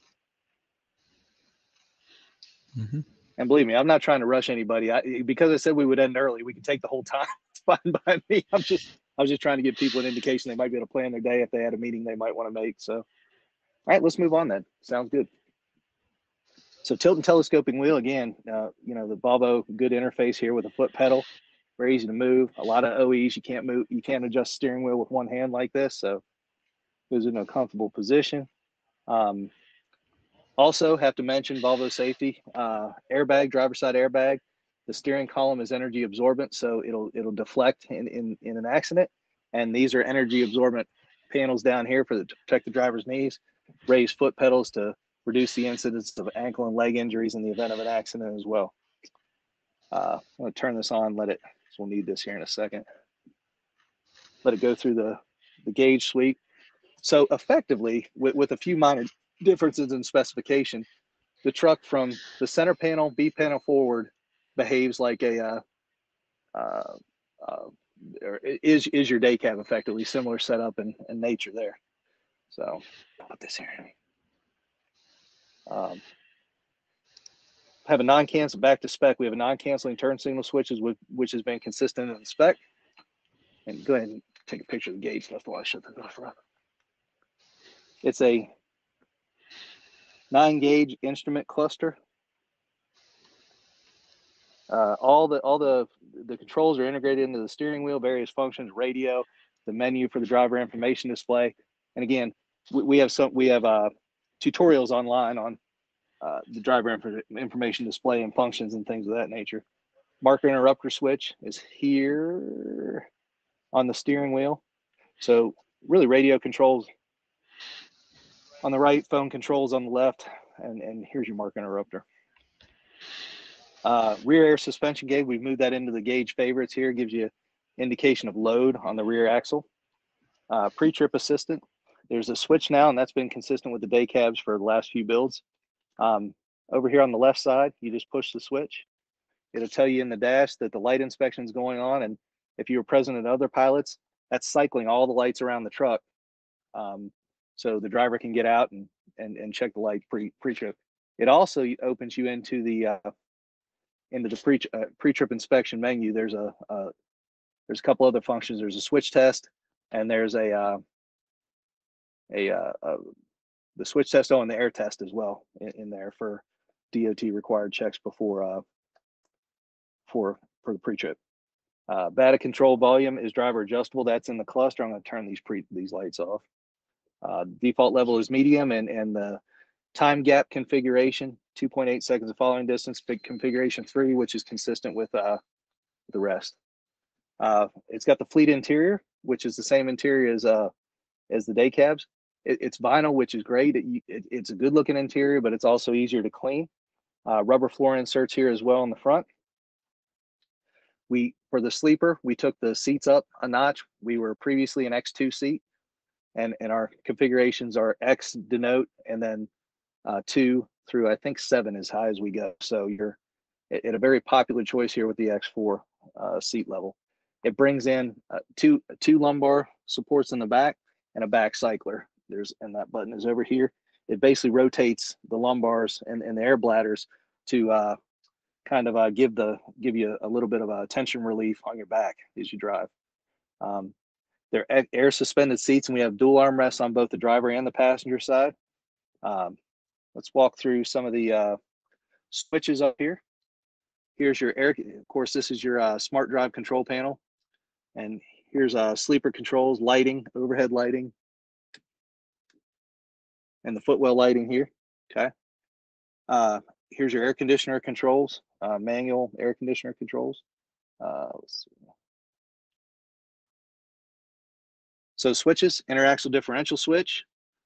Mm-hmm. And believe me, I'm not trying to rush anybody. Because I said we would end early, we could take the whole time. It's fine by me. I was just trying to give people an indication they might be able to plan their day if they had a meeting they might want to make. So, all right, let's move on then. Sounds good. So tilt and telescoping wheel again. You know, the Volvo good interface here with a foot pedal, very easy to move. A lot of OEs you can't move, you can't adjust steering wheel with one hand like this. So it was in a comfortable position. Also have to mention Volvo safety, airbag, driver's side airbag. The steering column is energy absorbent, so it'll deflect in an accident. And these are energy absorbent panels down here to protect the driver's knees. Raised foot pedals to reduce the incidence of ankle and leg injuries in the event of an accident as well. I'm going to turn this on, so we'll need this here in a second. Let it go through the gauge sweep. So effectively, with a few minor differences in specification, the truck from the center panel, B panel forward, behaves like is your day cab effectively, similar setup and nature there. So I'll put this here. Have a non-cancel back to spec. We have a non-canceling turn signal switches, which has been consistent in the spec. And go ahead and take a picture of the gauge left while I shut the door. It's a 9-gauge instrument cluster. All the controls are integrated into the steering wheel, various functions, radio, the menu for the driver information display. And again, we have tutorials online on the driver information display and functions and things of that nature. Marker interrupter switch is here on the steering wheel. So really radio controls on the right, phone controls on the left, and here's your marker interrupter. Rear air suspension gauge, we've moved that into the gauge favorites here, gives you indication of load on the rear axle. Pre-trip assistant, there's a switch now, and that's been consistent with the day cabs for the last few builds. Over here on the left side, you just push the switch. It'll tell you in the dash that the light inspection is going on, and if you were present at other pilots, that's cycling all the lights around the truck. So the driver can get out and check the lights pre-trip. It also opens you into the pre-trip inspection menu. There's a couple other functions. There's a switch test, and there's the switch test and the air test as well in there for DOT required checks before for the pre-trip. Bata control volume is driver adjustable. That's in the cluster. I'm going to turn these lights off. Default level is medium, and the time gap configuration 2.8 seconds of following distance. Configuration 3, which is consistent with the rest. It's got the fleet interior, which is the same interior as the day cabs. It's vinyl, which is great. It's a good looking interior, but it's also easier to clean. Rubber floor inserts here as well in the front. For the sleeper, we took the seats up a notch. We were previously an X2 seat, and our configurations are X denote, and then 2 through I think 7 as high as we go. So you're at a very popular choice here with the X4 seat level. It brings in two lumbar supports in the back and a back cycler. And that button is over here. It basically rotates the lumbars and the air bladders to kind of give you a little bit of a tension relief on your back as you drive. They're air suspended seats, and we have dual armrests on both the driver and the passenger side. Let's walk through some of the switches up here. Here's your air. Of course, this is your smart drive control panel, and here's sleeper controls, lighting, overhead lighting, and the footwell lighting here. Okay. Here's your air conditioner controls, manual air conditioner controls. Let's see. So switches: interaxle differential switch,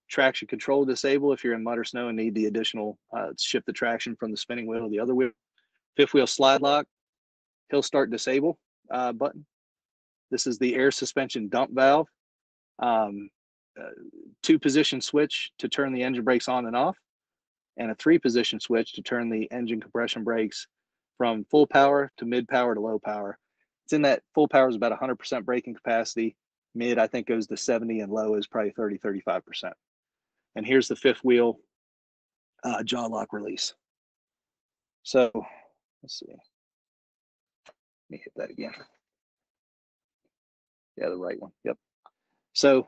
traction control disable if you're in mud or snow and need the additional shift the traction from the spinning wheel to the other wheel. Fifth wheel slide lock, hill start disable button. This is the air suspension dump valve. 2-position switch to turn the engine brakes on and off, and a 3-position switch to turn the engine compression brakes from full power to mid power to low power. It's in that full power is about 100% braking capacity. Mid, I think, goes to 70, and low is probably 30-35%. And here's the 5th wheel jaw lock release. So let's see. Let me hit that again. Yeah, the right one. Yep. So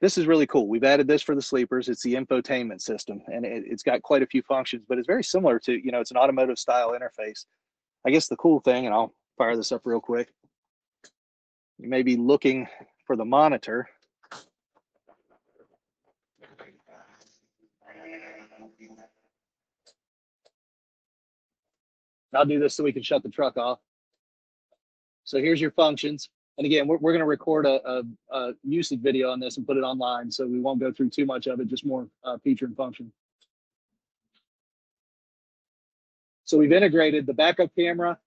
this is really cool. We've added this for the sleepers. It's the infotainment system, and it's got quite a few functions, but it's very similar to, it's an automotive style interface. I guess the cool thing, and I'll fire this up real quick. You may be looking for the monitor. I'll do this so we can shut the truck off. So here's your functions. And again, we're going to record a usage video on this and put it online, so we won't go through too much of it, just more feature and function. So we've integrated the backup camera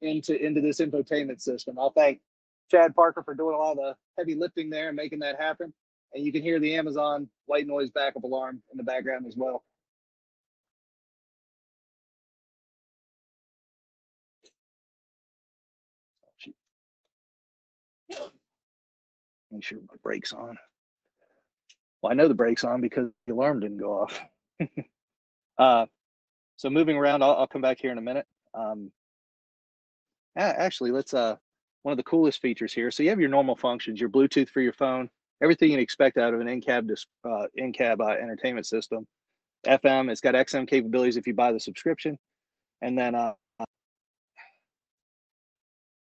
into this infotainment system. I'll thank Chad Parker for doing a lot of the heavy lifting there and making that happen. And you can hear the Amazon white noise backup alarm in the background as well. Make sure my brake's on. Well, I know the brake's on because the alarm didn't go off. So moving around, I'll come back here in a minute. Actually, let's one of the coolest features here. So you have your normal functions, your Bluetooth for your phone, everything you'd expect out of an in-cab entertainment system. FM, it's got XM capabilities if you buy the subscription, and then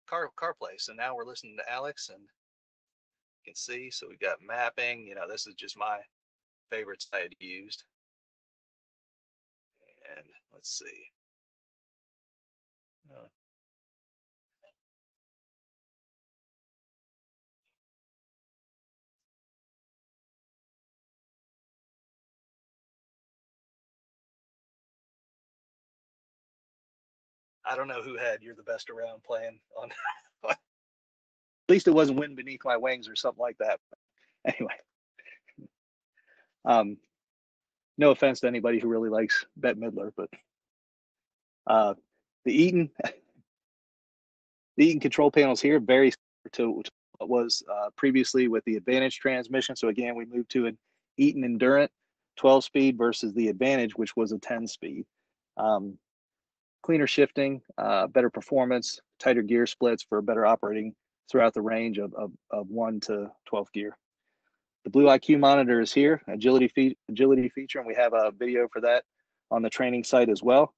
CarPlay. So now we're listening to Alex, and you can see. So we've got mapping. This is just my favorites I had used. And let's see. I don't know who had "You're the Best Around" playing on. At least it wasn't "Wind Beneath My Wings" or something like that. Anyway, no offense to anybody who really likes Bette Midler, but the Eaton control panels here very similar to what was previously with the Advantage transmission. So again, we moved to an Eaton Endurant 12-speed versus the Advantage, which was a 10-speed. Cleaner shifting, better performance, tighter gear splits for better operating throughout the range of 1 to 12 gear. The Blue IQ monitor is here, agility feature, and we have a video for that on the training site as well.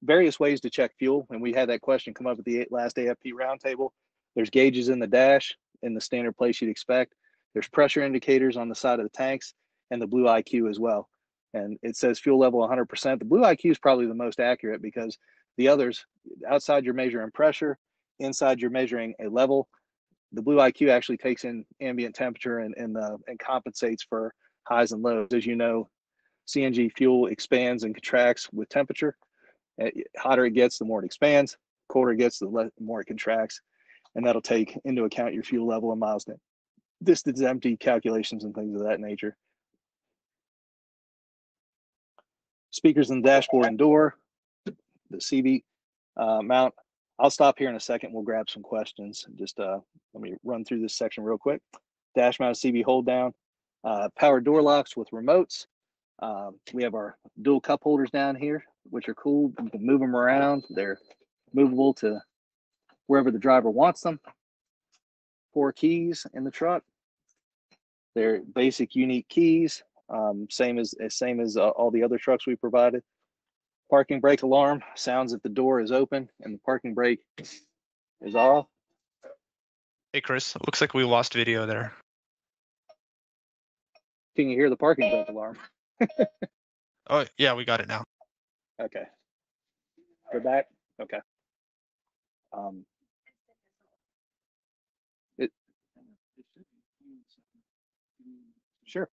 various ways to check fuel, and we had that question come up at the last AFP roundtable. There's gauges in the dash in the standard place you'd expect. There's pressure indicators on the side of the tanks, and the Blue IQ as well. And it says fuel level 100%. The Blue IQ is probably the most accurate because the others, outside you're measuring pressure, inside you're measuring a level. The Blue IQ actually takes in ambient temperature and compensates for highs and lows. As you know, CNG fuel expands and contracts with temperature. Hotter it gets, the more it expands. Colder it gets, the more it contracts. And that'll take into account your fuel level and miles distance empty calculations and things of that nature. Speakers in the dashboard and door, the CV mount. I'll stop here in a second. We'll grab some questions. Just let me run through this section real quick. Dash mount CV hold down, power door locks with remotes. We have our dual cup holders down here, which are cool. You can move them around. They're movable to wherever the driver wants them. 4 keys in the truck. They're basic, unique keys, same as all the other trucks we provided. Parking brake alarm sounds if the door is open and the parking brake is off. Hey, Chris, it looks like we lost video there. Can you hear the parking brake alarm? Oh, yeah, we got it now. Okay. Go back. Okay. Sure.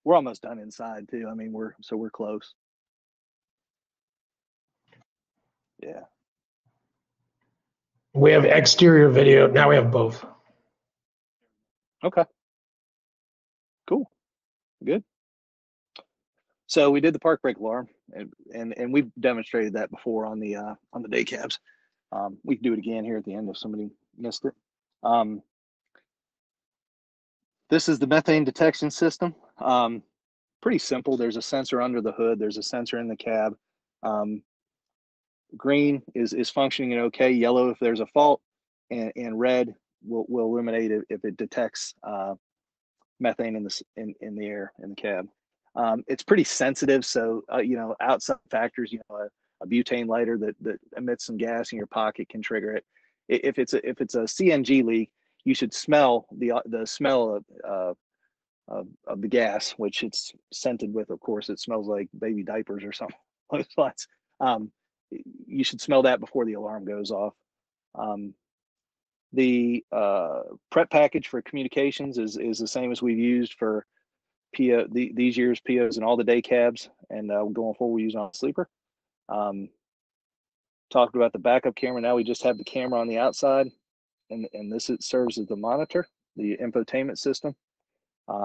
We're almost done inside too. I mean, we're close. Yeah. We have exterior video. Now we have both. Okay. Cool. Good. So we did the park brake alarm, and we've demonstrated that before on the day cabs. We can do it again here at the end if somebody missed it. This is the methane detection system. Pretty simple. There's a sensor under the hood. There's a sensor in the cab. Green is functioning okay. Yellow if there's a fault, and red will illuminate if it detects methane in the air in the cab. It's pretty sensitive, so outside factors, a butane lighter that emits some gas in your pocket can trigger it. If it's a CNG leak, you should smell the smell of the gas, which it's scented with. Of course, it smells like baby diapers or something like that. You should smell that before the alarm goes off. The prep package for communications is the same as we've used for PO these year's POs and all the day cabs, and going forward we use on sleeper. Talked about the backup camera. Now we just have the camera on the outside, and this serves as the monitor, the infotainment system.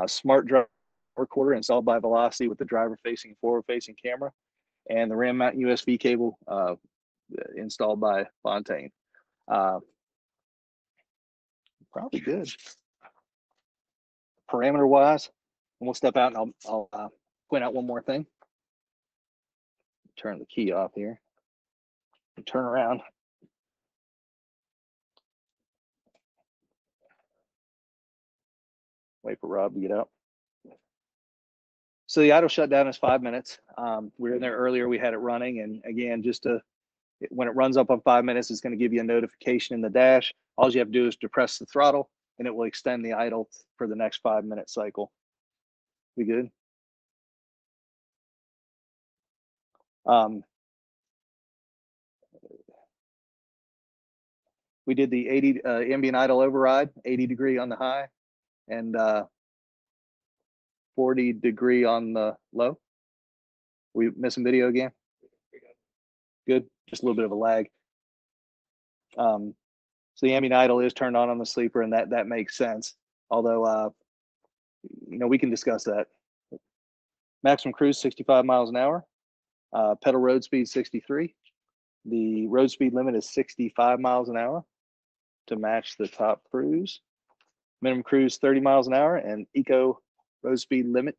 Smart driver recorder installed by Velocity with the driver facing forward facing camera, and the RAM mount USB cable installed by Fontaine. Probably good. Parameter wise, and we'll step out and I'll point out one more thing. Turn the key off here and turn around. Wait for Rob to get out. So the idle shutdown is 5 minutes. We were in there earlier. We had it running, and again, when it runs up on 5 minutes, it's going to give you a notification in the dash. All you have to do is depress the throttle, and it will extend the idle for the next 5 minute cycle. We good? We did the 80 ambient idle override, 80 degree on the high, and 40 degree on the low. We missing video again? Good. Just a little bit of a lag. So the ambient idle is turned on the sleeper, and that makes sense. Although, we can discuss that. Maximum cruise 65 miles an hour. Pedal road speed 63. The road speed limit is 65 miles an hour to match the top cruise. Minimum cruise 30 miles an hour, and eco road speed limit.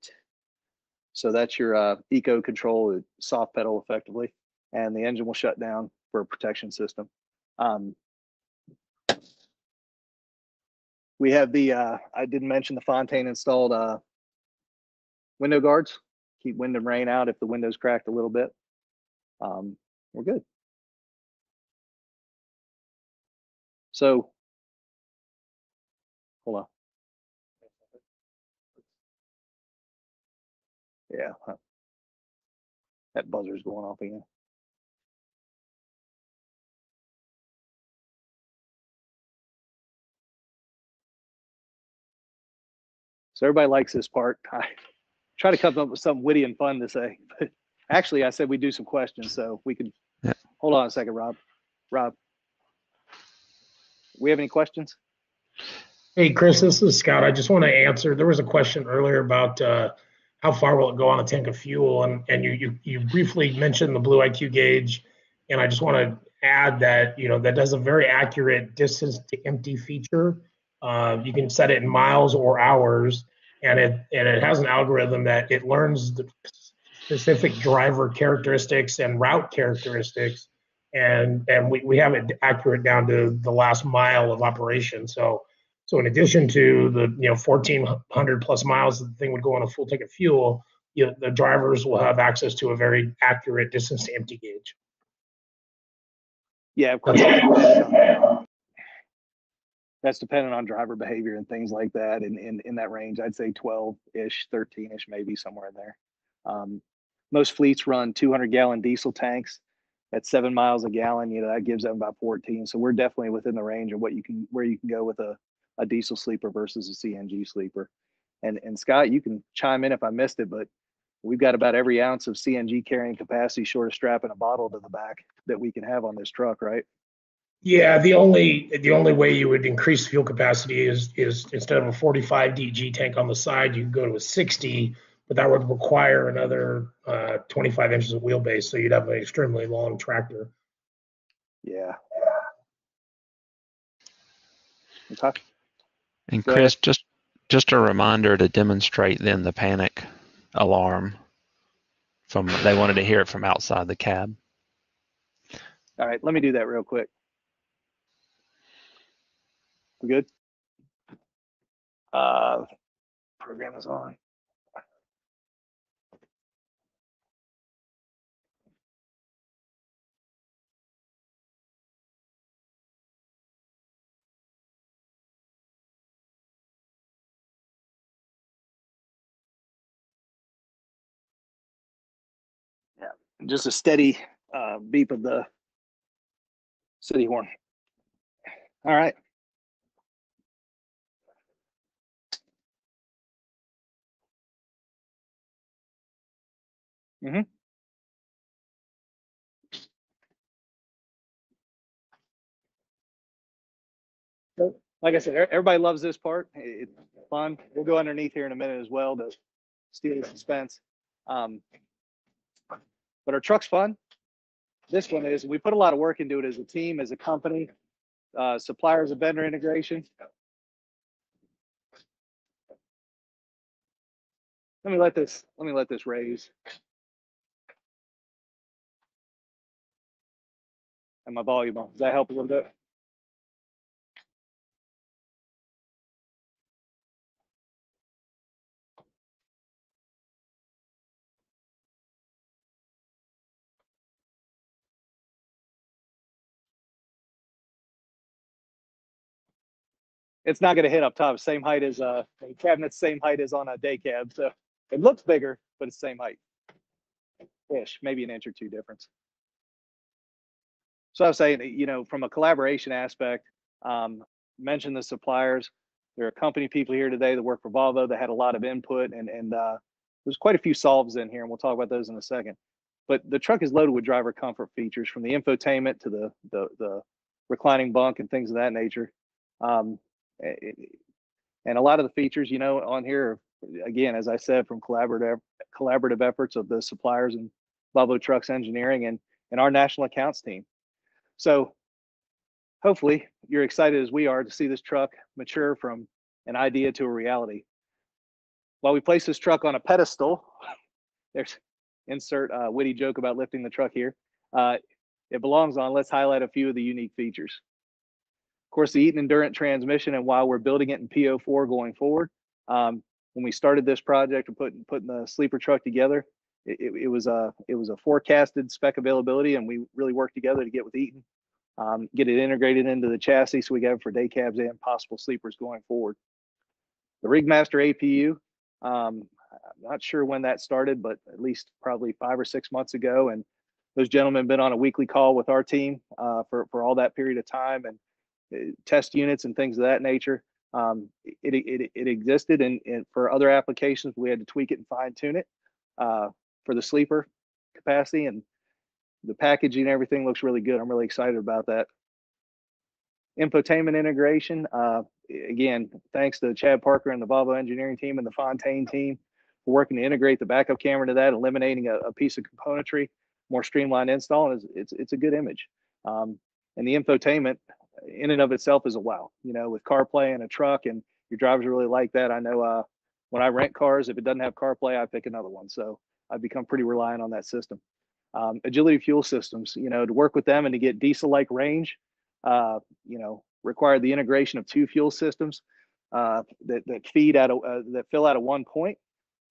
So that's your eco control, soft pedal effectively, and the engine will shut down for a protection system. We have I didn't mention the Fontaine installed window guards, keep wind and rain out if the window's cracked a little bit. we're good. So, hold on. Yeah, that buzzer's going off again. So everybody likes this part. I try to come up with something witty and fun to say, but actually I said we do some questions, so we can. Yeah. Hold on a second, Rob. Rob, we have any questions? Hey, Chris, this is Scott. I just want to answer. There was a question earlier about how far will it go on a tank of fuel, and you briefly mentioned the Blue IQ gauge, and I just want to add that that does a very accurate distance to empty feature. You can set it in miles or hours, and it has an algorithm that it learns the specific driver characteristics and route characteristics, and we have it accurate down to the last mile of operation. So in addition to the 1,400 plus miles that the thing would go on a full tank of fuel, the drivers will have access to a very accurate distance to empty gauge. Yeah, of course. That's dependent on driver behavior and things like that. And in that range, I'd say 12-ish, 13-ish, maybe somewhere in there. Most fleets run 200-gallon diesel tanks at 7 miles a gallon. That gives them about 14. So we're definitely within the range of where you can go with a diesel sleeper versus a CNG sleeper. And Scott, you can chime in if I missed it, but we've got about every ounce of CNG carrying capacity short of strapping a bottle to the back that we can have on this truck, right? Yeah, the only way you would increase fuel capacity is instead of a 45 DG tank on the side, you can go to a 60, but that would require another 25 inches of wheelbase, so you'd have an extremely long tractor. Yeah. Okay. And Chris, just a reminder to demonstrate then the panic alarm they wanted to hear it from outside the cab. All right, let me do that real quick. We good? Program is on. Yeah, just a steady beep of the city horn. All right. Mm-hmm. So, like I said, everybody loves this part. It's fun. We'll go underneath here in a minute as well to steal the suspense. But our truck's fun. This one is. We put a lot of work into it as a team, as a company, suppliers, and vendor integration. Let me let this raise. And my volume on. Does that help a little bit? It's not going to hit up top. Same height as the cabinet's same height as on a day cab. So it looks bigger, but it's same height. Ish, maybe an inch or two difference. So I was saying, from a collaboration aspect, mention the suppliers. There are company people here today that work for Volvo that had a lot of input, and there's quite a few solves in here, and we'll talk about those in a second. But the truck is loaded with driver comfort features, from the infotainment to the reclining bunk and things of that nature. And a lot of the features, on here, again, as I said, from collaborative efforts of the suppliers and Volvo Trucks Engineering and our national accounts team. So hopefully you're excited as we are to see this truck mature from an idea to a reality. While we place this truck on a pedestal, there's insert witty joke about lifting the truck here. It belongs on. Let's highlight a few of the unique features. Of course, the Eaton Endurant transmission, and while we're building it in P04 going forward, when we started this project and putting the sleeper truck together, it was a forecasted spec availability, and we really worked together to get with Eaton, get it integrated into the chassis so we got it for day cabs and possible sleepers going forward. The Rigmaster APU, I'm not sure when that started, but at least probably 5 or 6 months ago. And those gentlemen have been on a weekly call with our team for all that period of time, and test units and things of that nature. It existed, and for other applications, we had to tweak it and fine tune it for the sleeper capacity, and the packaging and everything looks really good. I'm really excited about that. Infotainment integration. Again, thanks to Chad Parker and the Volvo engineering team and the Fontaine team for working to integrate the backup camera to that, eliminating a piece of componentry, more streamlined install, and it's a good image. And the infotainment in and of itself is a wow. You know, with CarPlay in a truck, and your drivers really like that. I know when I rent cars, if it doesn't have CarPlay, I pick another one. So I've become pretty reliant on that system. Agility Fuel Systems, you know, to work with them and to get diesel-like range, you know, required the integration of 2 fuel systems that feed out of that fill out of one point.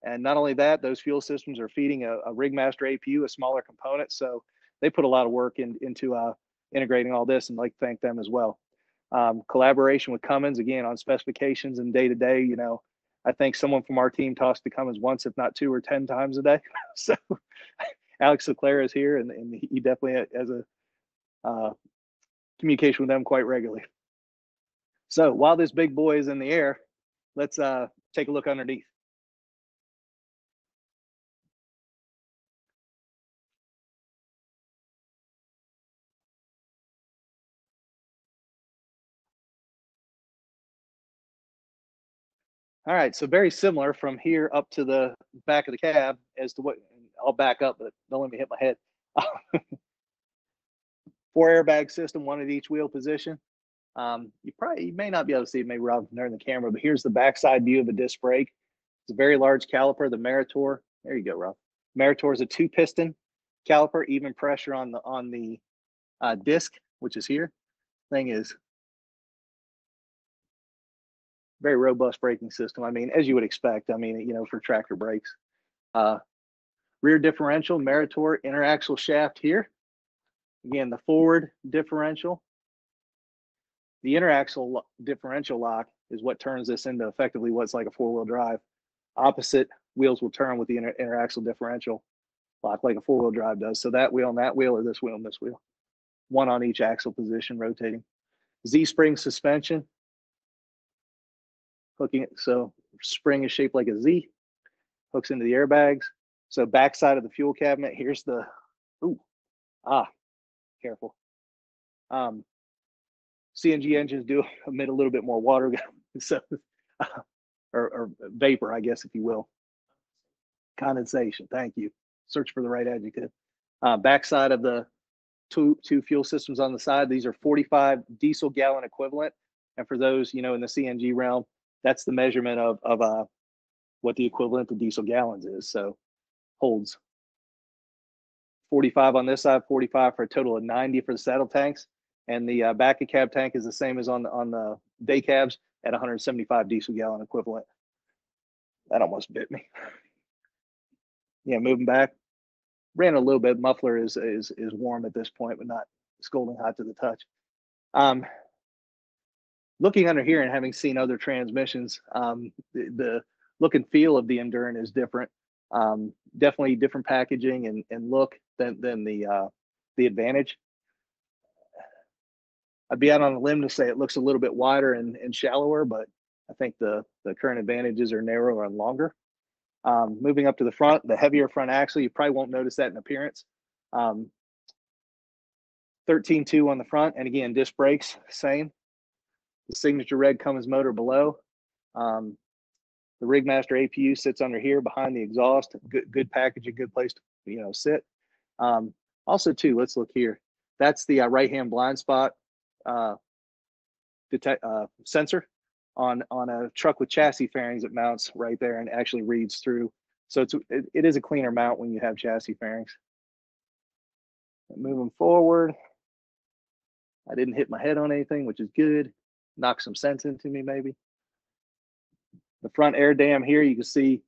And not only that, those fuel systems are feeding a Rigmaster APU, a smaller component. So they put a lot of work into integrating all this, and I'd like to thank them as well. Collaboration with Cummins, again, on specifications and day-to-day, you know, I think someone from our team talks to Cummins once, if not 2 or 10 times a day. So Alex Leclerc is here, and he definitely has a communication with them quite regularly. So while this big boy is in the air, let's take a look underneath. All right, so very similar from here up to the back of the cab as to what, I'll back up, but don't let me hit my head. 4 airbag system, 1 at each wheel position. You may not be able to see it, maybe Rob there in the camera, but here's the backside view of a disc brake. It's a very large caliper, the Meritor. There you go, Rob. Meritor is a 2-piston caliper, even pressure on the disc, which is here. Thing is very robust braking system. I mean, as you would expect, I mean, you know, for tractor brakes. Rear differential, Meritor interaxle shaft here. Again, the forward differential. The interaxle differential lock is what turns this into effectively what's like a 4-wheel drive. Opposite wheels will turn with the interaxle differential lock like a 4-wheel drive does. So that wheel and that wheel, or this wheel and this wheel. 1 on each axle position rotating. Z-spring suspension. Hooking it, so spring is shaped like a Z. Hooks into the airbags. So backside of the fuel cabinet, here's the, careful. CNG engines do emit a little bit more water, so or vapor, I guess, if you will. Condensation. Thank you. Search for the right adjective. Backside of the two fuel systems on the side. These are 45 diesel gallon equivalent, and for those, you know, in the CNG realm, that's the measurement of what the equivalent to diesel gallons is. So holds 45 on this side, 45 for a total of 90 for the saddle tanks. And the back of cab tank is the same as on the day cabs at 175 diesel gallon equivalent. That almost bit me. Yeah, moving back. Ran a little bit. Muffler is warm at this point, but not scalding hot to the touch. Looking under here and having seen other transmissions, the look and feel of the Endurant is different. Definitely different packaging and look than the Advantage. I'd be out on a limb to say it looks a little bit wider and shallower, but I think the current Advantages are narrower and longer. Moving up to the front, the heavier front axle, you probably won't notice that in appearance. 13.2 on the front, and again, disc brakes, same. The signature red Cummins motor below. The Rigmaster APU sits under here behind the exhaust. Good packaging, good place to, you know, sit. Also, too, let's look here. That's the right-hand blind spot sensor on a truck with chassis fairings. It mounts right there and actually reads through. So it is a cleaner mount when you have chassis fairings. Moving forward, I didn't hit my head on anything, which is good. Knock some sense into me, maybe. The front air dam here, you can see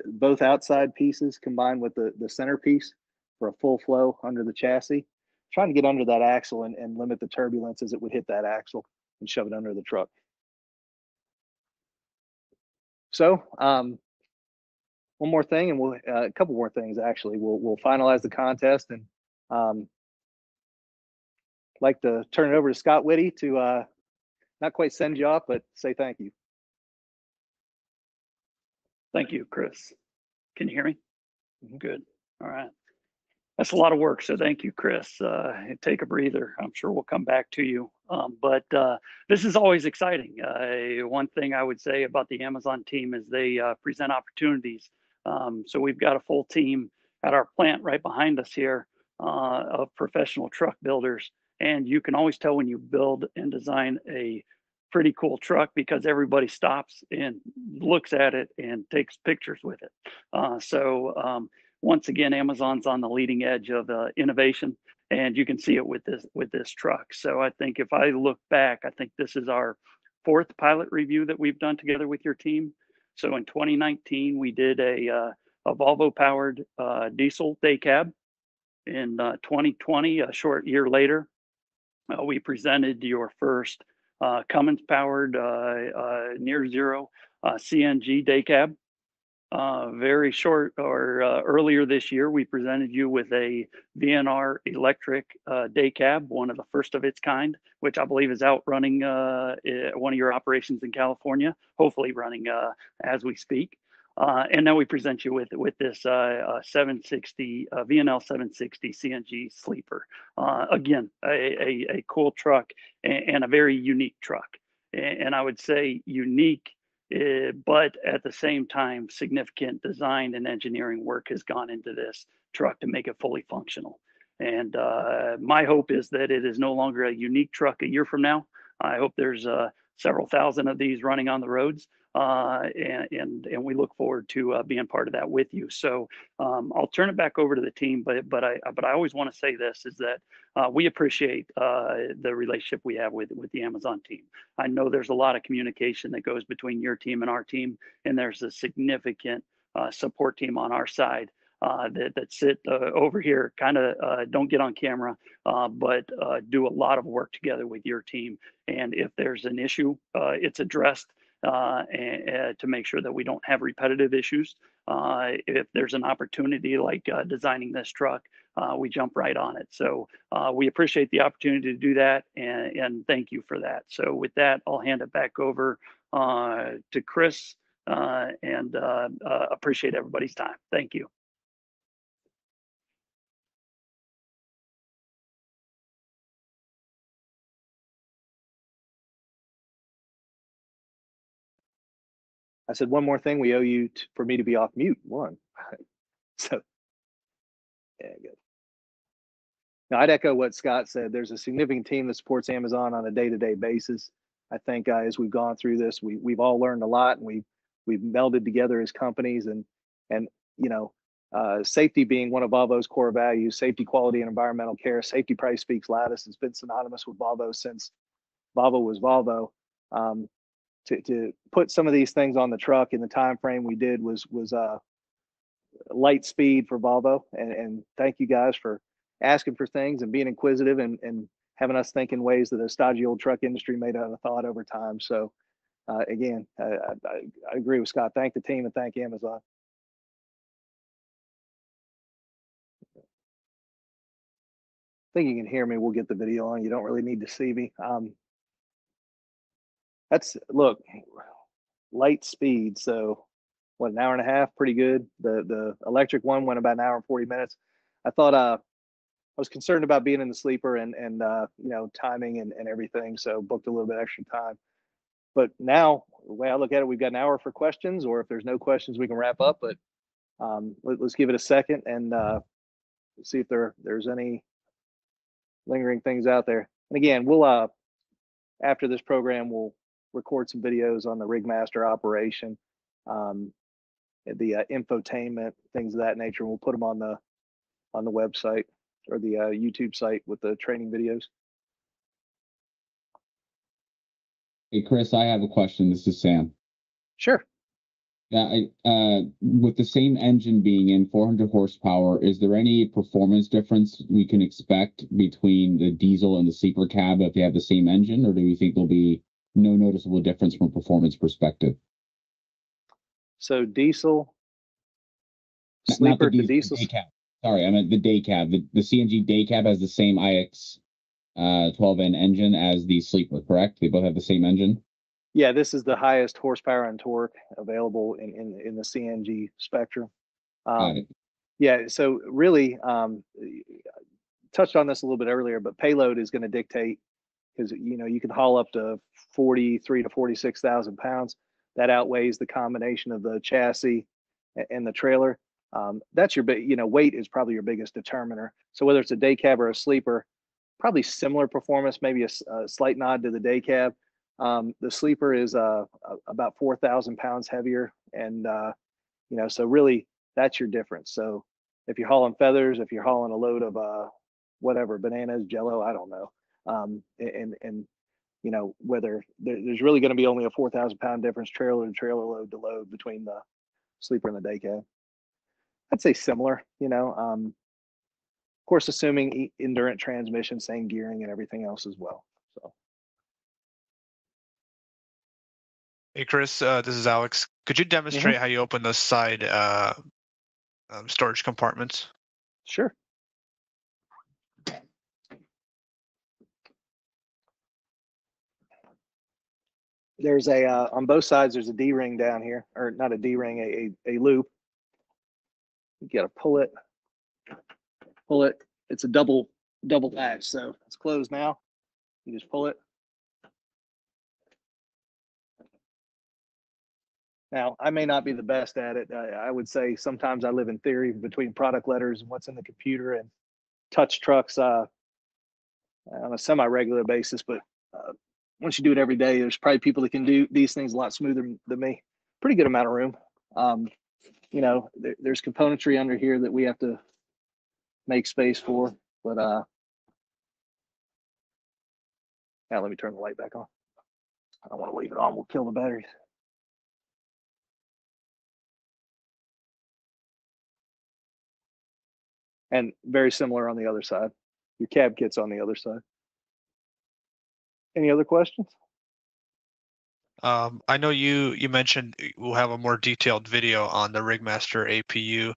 both outside pieces combined with the centerpiece for a full flow under the chassis, trying to get under that axle and limit the turbulence as it would hit that axle and shove it under the truck. So one more thing, and we'll a couple more things actually. We'll finalize the contest, and like to turn it over to Scott Whitty to not quite send you off, but say thank you. Thank you, Chris. Can you hear me? Good. All right. That's a lot of work, so thank you, Chris. Take a breather. I'm sure we'll come back to you. But this is always exciting. One thing I would say about the Amazon team is they present opportunities. So we've got a full team at our plant right behind us here of professional truck builders. And you can always tell when you build and design a pretty cool truck because everybody stops and looks at it and takes pictures with it. Once again, Amazon's on the leading edge of innovation, and you can see it with this truck. So I think if I look back, I think this is our 4th pilot review that we've done together with your team. So in 2019, we did a Volvo-powered diesel day cab. In 2020, a short year later, we presented your first Cummins-powered near zero CNG day cab. Very short or earlier this year, we presented you with a VNR electric day cab, one of the first of its kind, which I believe is out running one of your operations in California, hopefully running as we speak. And now we present you with this 760 VNL 760 CNG sleeper. Again, a cool truck and a very unique truck. And I would say unique, but at the same time, significant design and engineering work has gone into this truck to make it fully functional. And my hope is that it is no longer a unique truck a year from now. I hope there's several thousand of these running on the roads. And we look forward to being part of that with you. So I'll turn it back over to the team, but I always want to say this is that we appreciate the relationship we have with the Amazon team. I know there's a lot of communication that goes between your team and our team, and there's a significant support team on our side that sit over here, kind of don't get on camera, but do a lot of work together with your team. And if there's an issue, it's addressed. And to make sure that we don't have repetitive issues. If there's an opportunity like designing this truck, we jump right on it. So we appreciate the opportunity to do that, and thank you for that. So with that, I'll hand it back over to Chris, and appreciate everybody's time. Thank you. I said one more thing. We owe you for me to be off mute. One. So, yeah, good. Now, I'd echo what Scott said. There's a significant team that supports Amazon on a day-to-day basis. I think as we've gone through this, we've all learned a lot, and we've melded together as companies, and you know, safety being one of Volvo's core values, safety, quality, and environmental care. Safety probably speaks loudest. It's been synonymous with Volvo since Volvo was Volvo. To put some of these things on the truck in the time frame we did was light speed for Volvo, and thank you guys for asking for things and being inquisitive and having us think in ways that a stodgy old truck industry may not have thought over time. So again, I agree with Scott. Thank the team and thank Amazon. I think you can hear me. We'll get the video on. You don't really need to see me. Look, light speed. So what, an hour and a half, pretty good. The electric one went about an hour and 40 minutes. I thought I was concerned about being in the sleeper and you know, timing and everything. So booked a little bit extra time. But now the way I look at it, we've got an hour for questions, or if there's no questions, we can wrap up. But let's give it a second and see if there's any lingering things out there. And again, we'll after this program, we'll record some videos on the Rigmaster operation, the infotainment, things of that nature. We'll put them on the website or the YouTube site with the training videos. Hey, Chris, I have a question. This is Sam. Sure. With the same engine being in 400 horsepower, is there any performance difference we can expect between the diesel and the sleeper cab if they have the same engine, or do you think there'll be no noticeable difference from a performance perspective? So diesel, Not sleeper the to diesel. day cab. Sorry, I meant the day cab. The CNG day cab has the same iX 12N engine as the sleeper, correct? They both have the same engine? Yeah, this is the highest horsepower and torque available in the CNG spectrum. Got it. Yeah, so really, touched on this a little bit earlier, but payload is going to dictate, because you can haul up to 43 to 46,000 pounds. That outweighs the combination of the chassis and the trailer. That's your big, weight is probably your biggest determiner. So whether it's a day cab or a sleeper, probably similar performance, maybe a slight nod to the day cab. The sleeper is about 4,000 pounds heavier, and so really that's your difference. So if you're hauling feathers, if you're hauling a load of whatever, bananas, jello, I don't know, and whether there's really going to be only a 4,000 pound difference trailer to trailer, load to load, between the sleeper and the day cab. I'd say similar, of course, assuming Endurant transmission, same gearing and everything else as well. So. Hey, Chris, this is Alex. Could you demonstrate how you open the side storage compartments? Sure. There's on both sides, there's a D-ring down here, or not a D-ring, a loop. You got to pull it. It's a double latch, so it's closed now. You just pull it. Now, I may not be the best at it. I would say sometimes I live in theory between product letters and what's in the computer, and touch trucks on a semi-regular basis. But once you do it every day, there's probably people that can do these things a lot smoother than me. Pretty good amount of room. There's componentry under here that we have to make space for. But now let me turn the light back on. I don't want to leave it on. We'll kill the batteries. And very similar on the other side. Your cab kit's on the other side. Any other questions? I know you mentioned we'll have a more detailed video on the Rigmaster APU.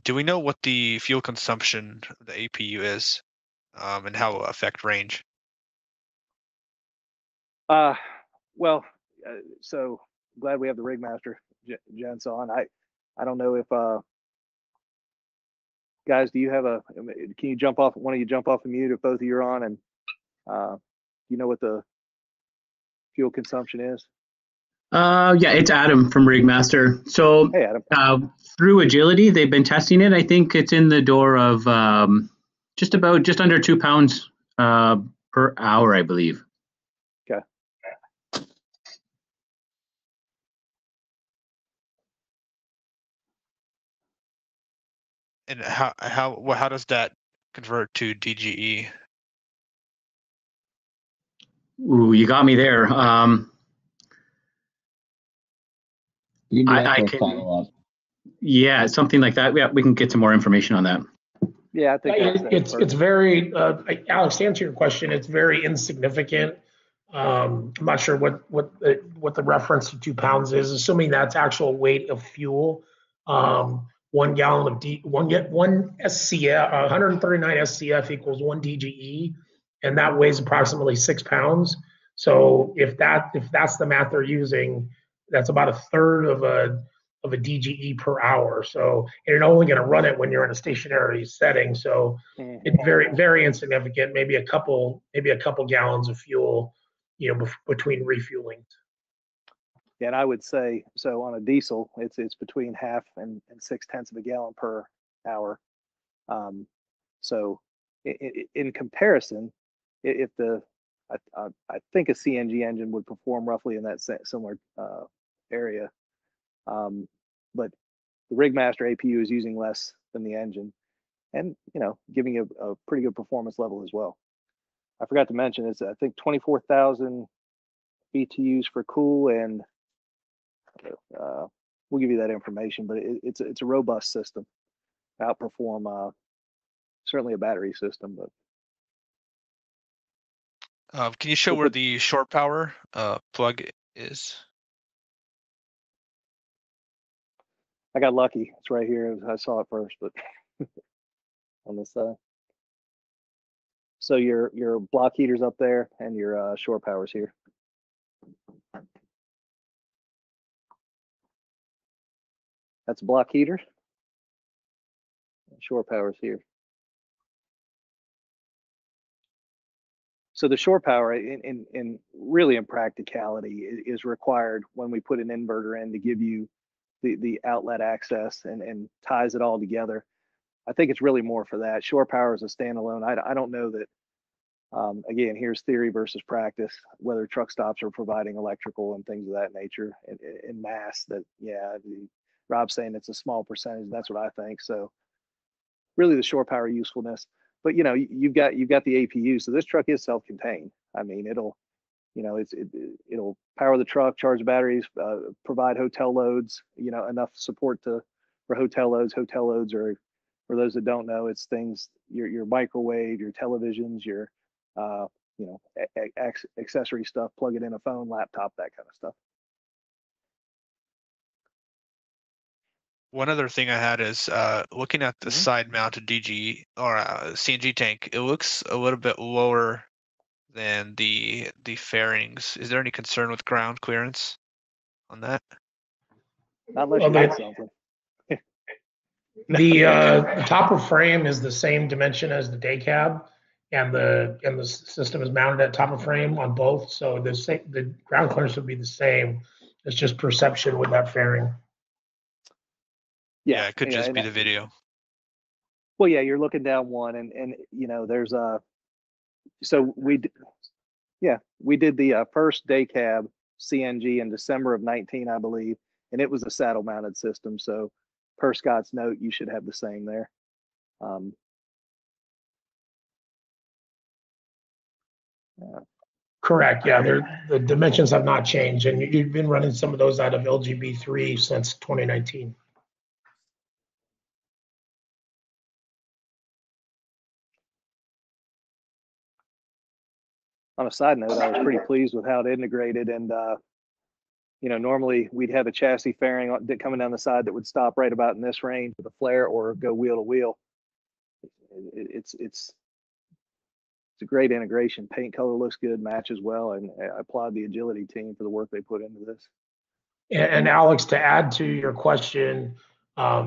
Do we know what the fuel consumption of the APU is, and how it will affect range? So glad we have the Rigmaster gents on. I don't know if guys, do you have can you jump off? One of you jump off the mute if both of you are on, and you know what the fuel consumption is? Yeah, it's Adam from Rigmaster. So hey, Adam. Through Agility, they've been testing it. I think it's in the door of just under 2 pounds per hour, I believe. Okay. And how does that convert to DGE? Ooh, you got me there. You can do that for a follow-up. Yeah, something like that. Yeah, we can get some more information on that. Yeah, I think it's very Alex, to answer your question, it's very insignificant. I'm not sure what the reference to 2 pounds is, assuming that's actual weight of fuel. 1 gallon of one SCF, 139 SCF equals 1 DGE, and that weighs approximately 6 pounds. So if that's the math they're using, that's about a third of a DGE per hour. So you're only going to run it when you're in a stationary setting. So it's very, very insignificant. Maybe a couple gallons of fuel, between refueling. Yeah, and I would say, so on a diesel, it's between half and 0.6 of a gallon per hour. So in comparison, if I think a CNG engine would perform roughly in that similar area, but the Rigmaster APU is using less than the engine, and giving you a pretty good performance level as well. I forgot to mention, it's I think 24,000 BTUs for cool and we'll give you that information. But it's a robust system, outperform certainly a battery system. But Can you show where the shore power plug is? I got lucky. It's right here. I saw it first, but on this side. So your block heater's up there, and your shore power's here. That's a block heater. Shore power's here. So the shore power, in really in practicality, is required when we put an inverter in to give you the outlet access and ties it all together. I think it's really more for that. Shore power is a standalone. I don't know that. Again, here's theory versus practice. Whether truck stops are providing electrical and things of that nature in mass. That Rob's saying it's a small percentage. That's what I think. So really, the shore power usefulness. But you've got the APU. So this truck is self-contained. I mean, it'll power the truck, charge the batteries, provide hotel loads. Enough support for hotel loads. Hotel loads are, for those that don't know, it's things your microwave, your televisions, your accessory stuff. Plug it in a phone, laptop, that kind of stuff. One other thing I had is looking at the side-mounted DG or CNG tank. It looks a little bit lower than the fairings. Is there any concern with ground clearance on that? Not unless you hit something. The top of frame is the same dimension as the day cab, and the system is mounted at top of frame on both. So the ground clearance would be the same. It's just perception with that fairing. Yeah, it could just be the video. Well, yeah, you're looking down one, and there's so we did the first day cab CNG in December of 19, I believe, and it was a saddle mounted system. So per Scott's note, you should have the same there. Correct. Yeah, the dimensions have not changed, and you've been running some of those out of LGB3 since 2019. On a side note, I was pretty pleased with how it integrated, and normally we'd have a chassis fairing coming down the side that would stop right about in this range with a flare or go wheel to wheel. It's a great integration. Paint color looks good, matches well, and I applaud the Agility team for the work they put into this. And Alex, to add to your question,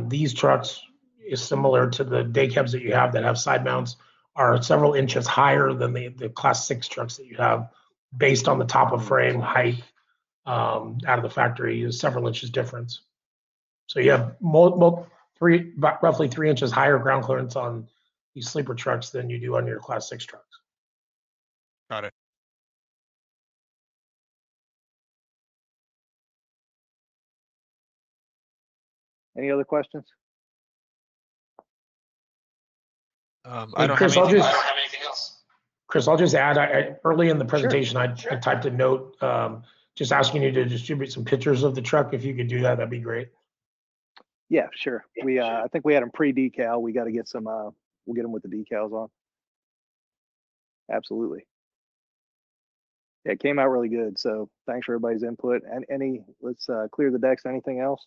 these trucks is similar to the day cabs that you have that have side mounts, are several inches higher than the Class 6 trucks that you have, based on the top of frame height out of the factory is several inches difference. So you have roughly 3 inches higher ground clearance on these sleeper trucks than you do on your Class 6 trucks. Got it. Any other questions? I don't have anything else. Chris, I'll just add, early in the presentation, sure. I typed a note just asking you to distribute some pictures of the truck. If you could do that, that'd be great. Yeah, sure. I think we had them pre-decal. We got to get some, we'll get them with the decals on. Absolutely. Yeah, it came out really good. So thanks for everybody's input. And let's clear the decks. Anything else?